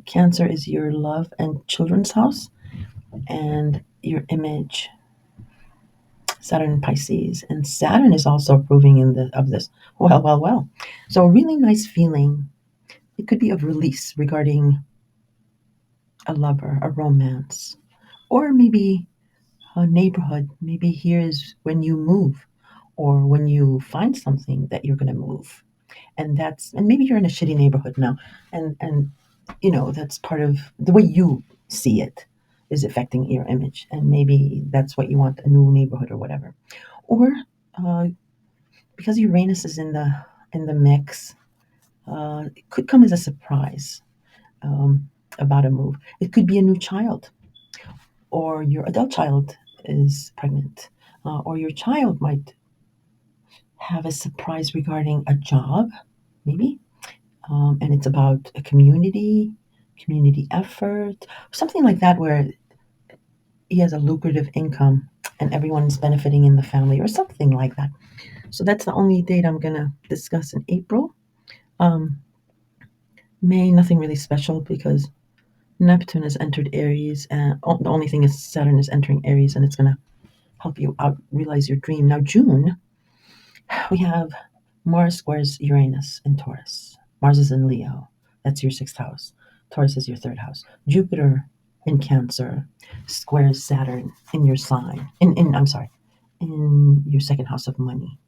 Cancer is your love and children's house, and your image Saturn in Pisces, and Saturn is also approving of this. Well, well, well. So a really nice feeling. It could be of release regarding a lover, a romance, or maybe a neighborhood. Maybe here's when you move, or when you find something that you're going to move, and maybe you're in a shitty neighborhood now, and that's part of the way you see it. is affecting your image, and maybe that's what you want, a new neighborhood or whatever. Or uh, because Uranus is in the mix, it could come as a surprise um, about a move. It could be a new child, or your adult child is pregnant, or your child might have a surprise regarding a job, maybe, and it's about a community effort, something like that, where he has a lucrative income and everyone's benefiting in the family, or something like that. So that's the only date I'm gonna discuss in April. Um, May, nothing really special because Neptune has entered Aries, and the only thing is Saturn is entering Aries, and it's gonna help you out realize your dream. Now June, we have Mars squares Uranus in Taurus. Mars is in Leo. That's your sixth house. Taurus is your third house. Jupiter in Cancer squares Saturn in your sign. In I'm sorry, in your second house of money.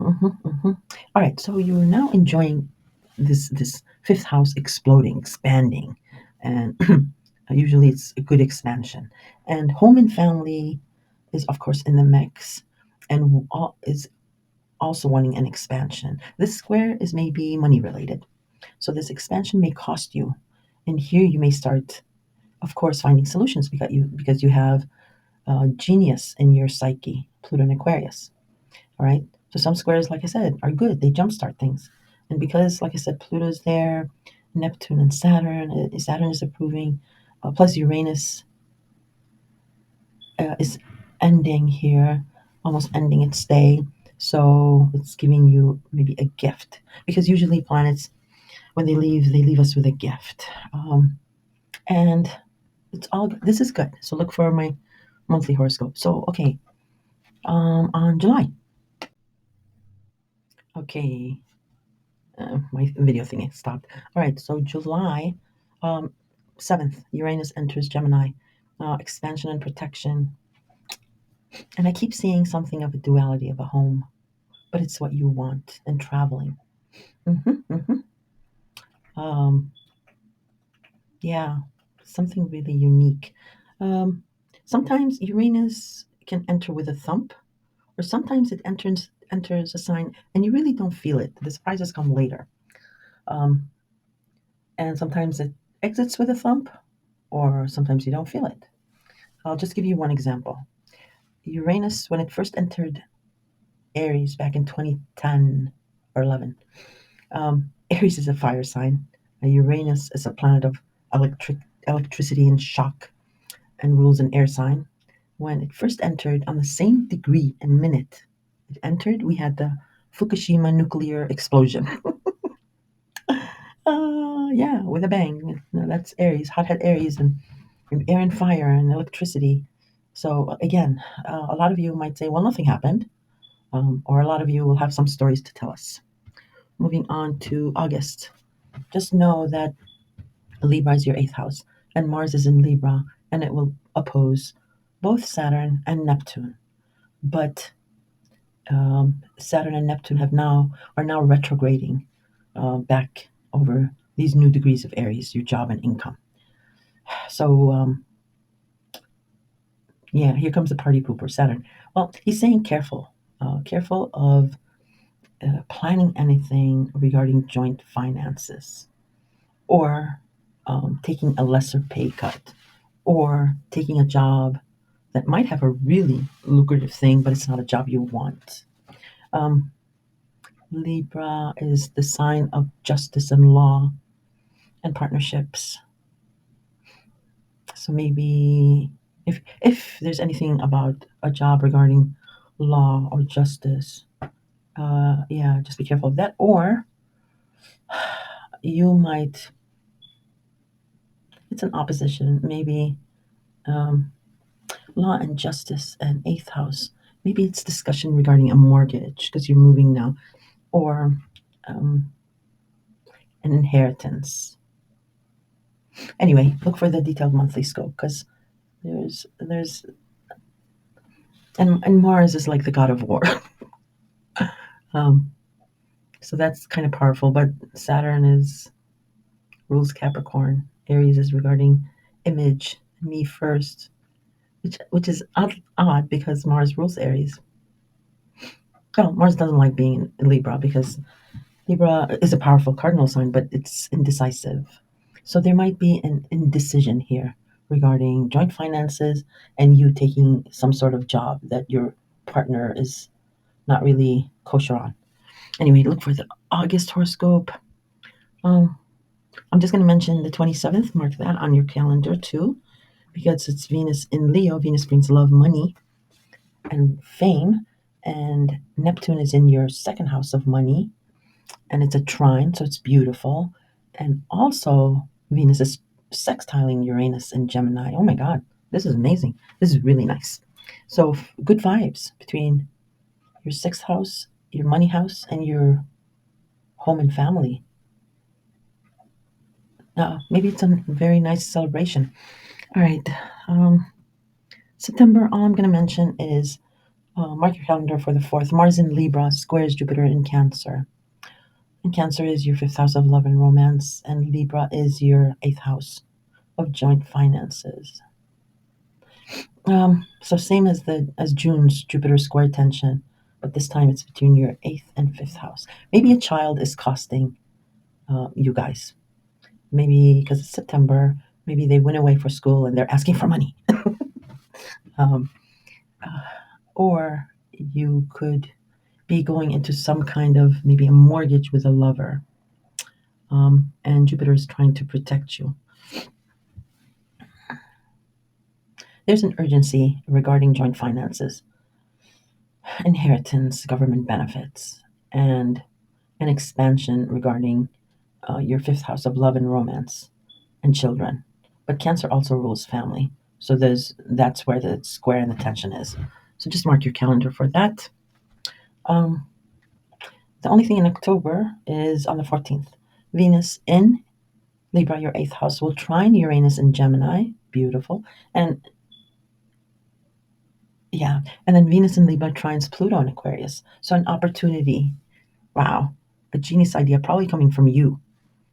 All right, so you're now enjoying this fifth house exploding, expanding, and usually it's a good expansion. And home and family is of course in the mix, and is also wanting an expansion. This square is maybe money related. So this expansion may cost you. And here you may start, of course, finding solutions because you have genius in your psyche, Pluto and Aquarius. All right. So some squares, like I said, are good. They jumpstart things. And because, like I said, Pluto's there, Neptune and Saturn, Saturn is approving, plus Uranus is ending here, almost ending its stay. So it's giving you maybe a gift because usually planets, when they leave us with a gift. And it's all this is good. So look for my monthly horoscope. So okay, on July. Okay, my video thing stopped. All right, so July 7th, Uranus enters Gemini, expansion and protection. And I keep seeing something of a duality of a home, but it's what you want and traveling. hmm hmm Um, yeah, something really unique. Um, Sometimes Uranus can enter with a thump, or sometimes it enters a sign and you really don't feel it. The surprises come later. Um, and sometimes it exits with a thump, or sometimes you don't feel it. I'll just give you one example. Uranus, when it first entered Aries back in 2010 or 11, Aries is a fire sign. Uranus is a planet of electricity and shock and rules an air sign. When it first entered on the same degree and minute it entered, we had the Fukushima nuclear explosion. Yeah, with a bang. No, that's Aries, hothead Aries, and air and fire and electricity. So again, a lot of you might say, "Well, nothing happened," or a lot of you will have some stories to tell us. Moving on to August, just know that Libra is your eighth house, and Mars is in Libra, and it will oppose both Saturn and Neptune. But Saturn and Neptune are now retrograding back over these new degrees of Aries, your job and income. So yeah, here comes the party pooper, Saturn. Well, he's saying careful, careful of planning anything regarding joint finances, or taking a lesser pay cut, or taking a job that might have a really lucrative thing, but it's not a job you want. Um, Libra is the sign of justice and law and partnerships. So maybe if there's anything about a job regarding law or justice, yeah, just be careful of that. Or you might, it's an opposition, maybe um, law and justice and eighth house. Maybe it's discussion regarding a mortgage because you're moving now, or um, an inheritance. Anyway, look for the detailed monthly scope because there's and Mars is like the god of war. um, so that's kind of powerful. But Saturn is rules Capricorn. Aries is regarding image me first, which is odd because Mars rules Aries. Oh, Mars doesn't like being in Libra because Libra is a powerful cardinal sign, but it's indecisive. So there might be an indecision here regarding joint finances and you taking some sort of job that your partner is not really kosher on. Anyway, look for the August horoscope. Um, I'm just going to mention the 27th, mark that on your calendar too, because it's Venus in Leo. Venus brings love, money, and fame, and Neptune is in your second house of money, and it's a trine, so it's beautiful. And also, Venus is sextiling Uranus and Gemini. Oh my God, this is amazing. This is really nice. So, good vibes between your sixth house, your money house, and your home and family. Maybe it's a very nice celebration. All right. Um, September, all I'm going to mention is mark your calendar for the 4th. Mars in Libra squares Jupiter in Cancer. And Cancer is your fifth house of love and romance, and Libra is your eighth house of joint finances. So same as the as June's Jupiter square tension, but this time it's between your eighth and fifth house. Maybe a child is costing you guys. Maybe because it's September, maybe they went away for school and they're asking for money. um, or you could be going into some kind of maybe a mortgage with a lover, and Jupiter is trying to protect you. There's an urgency regarding joint finances, inheritance, government benefits, and an expansion regarding your fifth house of love and romance and children. But Cancer also rules family, so that's where the square and the tension is. So just mark your calendar for that. Um, the only thing in October is on the 14th. Venus in Libra, your eighth house, will trine Uranus in Gemini. Beautiful. And yeah, and then Venus in Libra trines Pluto in Aquarius. So an opportunity. Wow. A genius idea probably coming from you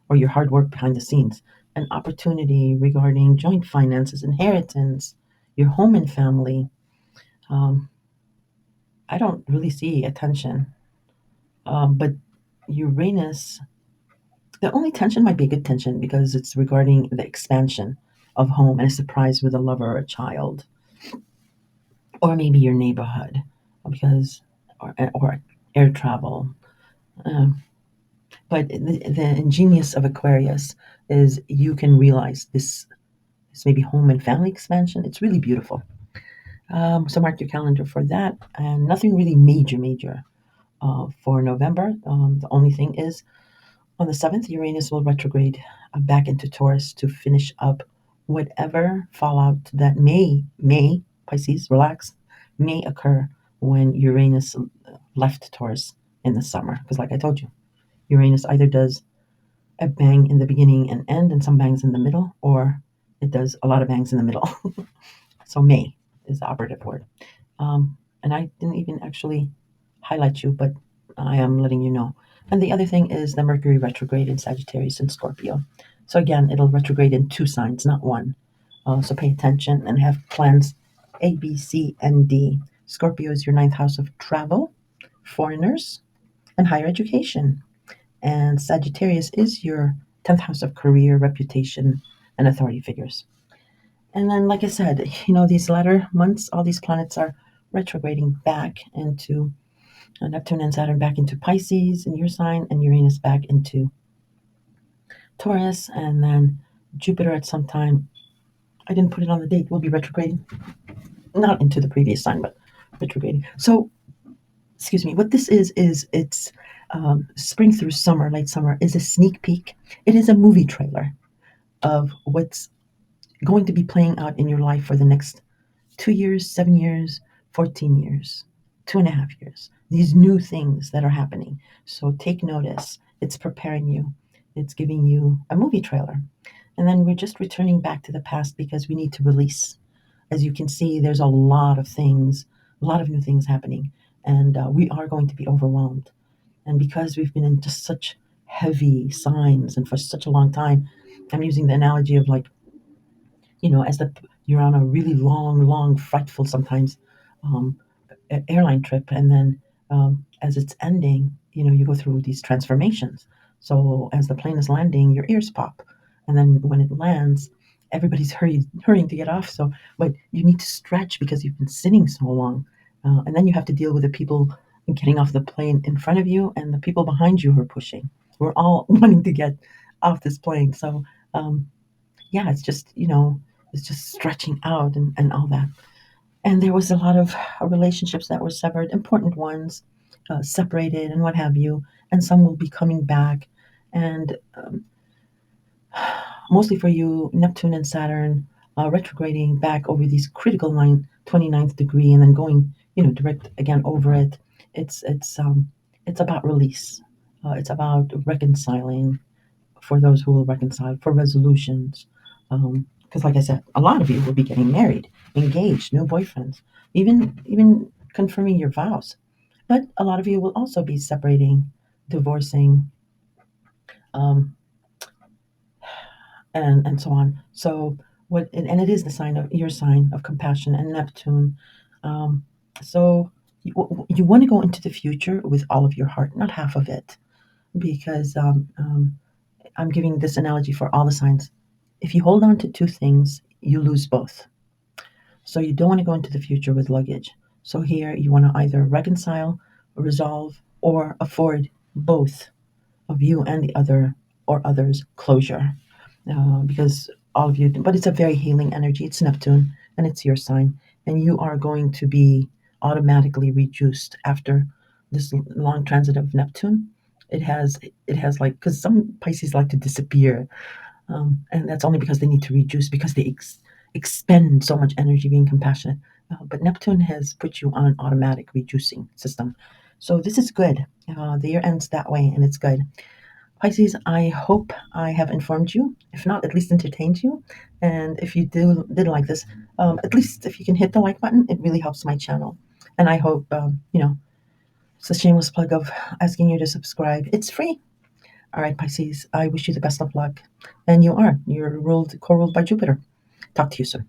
or your hard work behind the scenes. An opportunity regarding joint finances, inheritance, your home and family. Um, I don't really see attention. But Uranus, the only tension might be a good tension because it's regarding the expansion of home and a surprise with a lover or a child, or maybe your neighborhood, because or air travel. Um, but the ingenious of Aquarius is you can realize this maybe home and family expansion. It's really beautiful. So mark your calendar for that, and nothing really major for November. The only thing is on the 7th, Uranus will retrograde back into Taurus to finish up whatever fallout that may, Pisces, relax, may occur when Uranus left Taurus in the summer. Because, like I told you, Uranus either does a bang in the beginning and end and some bangs in the middle, or it does a lot of bangs in the middle. So, May is the operative word. And I didn't even actually highlight you, but I am letting you know. And the other thing is the Mercury retrograde in Sagittarius and Scorpio. So again, it'll retrograde in two signs, not one. So pay attention and have plans A, B, C, and D. Scorpio is your ninth house of travel, foreigners, and higher education. And Sagittarius is your 10th house of career, reputation, and authority figures. And then, like I said, these latter months, all these planets are retrograding back into Neptune and Saturn back into Pisces in your sign, and Uranus back into Taurus, and then Jupiter at some time, I didn't put it on the date, will be retrograding, not into the previous sign, but retrograding. So, excuse me, what this is it's spring through summer, late summer, is a sneak peek. It is a movie trailer of what's going to be playing out in your life for the next 2 years, 7 years, 14 years, 2.5 years. These new things that are happening. So take notice. It's preparing you, it's giving you a movie trailer. And then we're just returning back to the past because we need to release. As you can see, there's a lot of things, a lot of new things happening. And we are going to be overwhelmed. And because we've been in just such heavy signs and for such a long time, I'm using the analogy of like, as the you're on a really long, frightful sometimes um, airline trip, and then as it's ending, you go through these transformations. So as the plane is landing, your ears pop, and then when it lands, everybody's hurrying to get off. So, but you need to stretch because you've been sitting so long, and then you have to deal with the people getting off the plane in front of you and the people behind you who are pushing. We're all wanting to get off this plane. So, yeah, it's just stretching out and all that. And there was a lot of relationships that were severed, important ones, separated and what have you, and some will be coming back. And mostly for you, Neptune and Saturn retrograding back over these critical 29th degree and then going, direct again over it. It's about release. It's about reconciling for those who will reconcile, for resolutions. Because, like I said, a lot of you will be getting married, engaged, new boyfriends, even confirming your vows. But a lot of you will also be separating, divorcing, um, and so on. So what? And it is the sign of your sign of compassion and Neptune. Um, so you want to go into the future with all of your heart, not half of it, because I'm giving this analogy for all the signs. If you hold on to two things, you lose both. So you don't want to go into the future with luggage. So here you want to either reconcile, resolve, or afford both of you and the other or others closure. Because all of you, but it's a very healing energy. It's Neptune and it's your sign. And you are going to be automatically reduced after this long transit of Neptune. It has like, because some Pisces like to disappear, and that's only because they need to reduce because they expend so much energy being compassionate. But Neptune has put you on an automatic reducing system. So this is good. The year ends that way, and it's good. Pisces, I hope I have informed you. If not, at least entertained you. And if you did like this, at least if you can hit the like button, it really helps my channel. And I hope, it's a shameless plug of asking you to subscribe. It's free. All right, Pisces, I wish you the best of luck. And you are. You're co-ruled by Jupiter. Talk to you soon.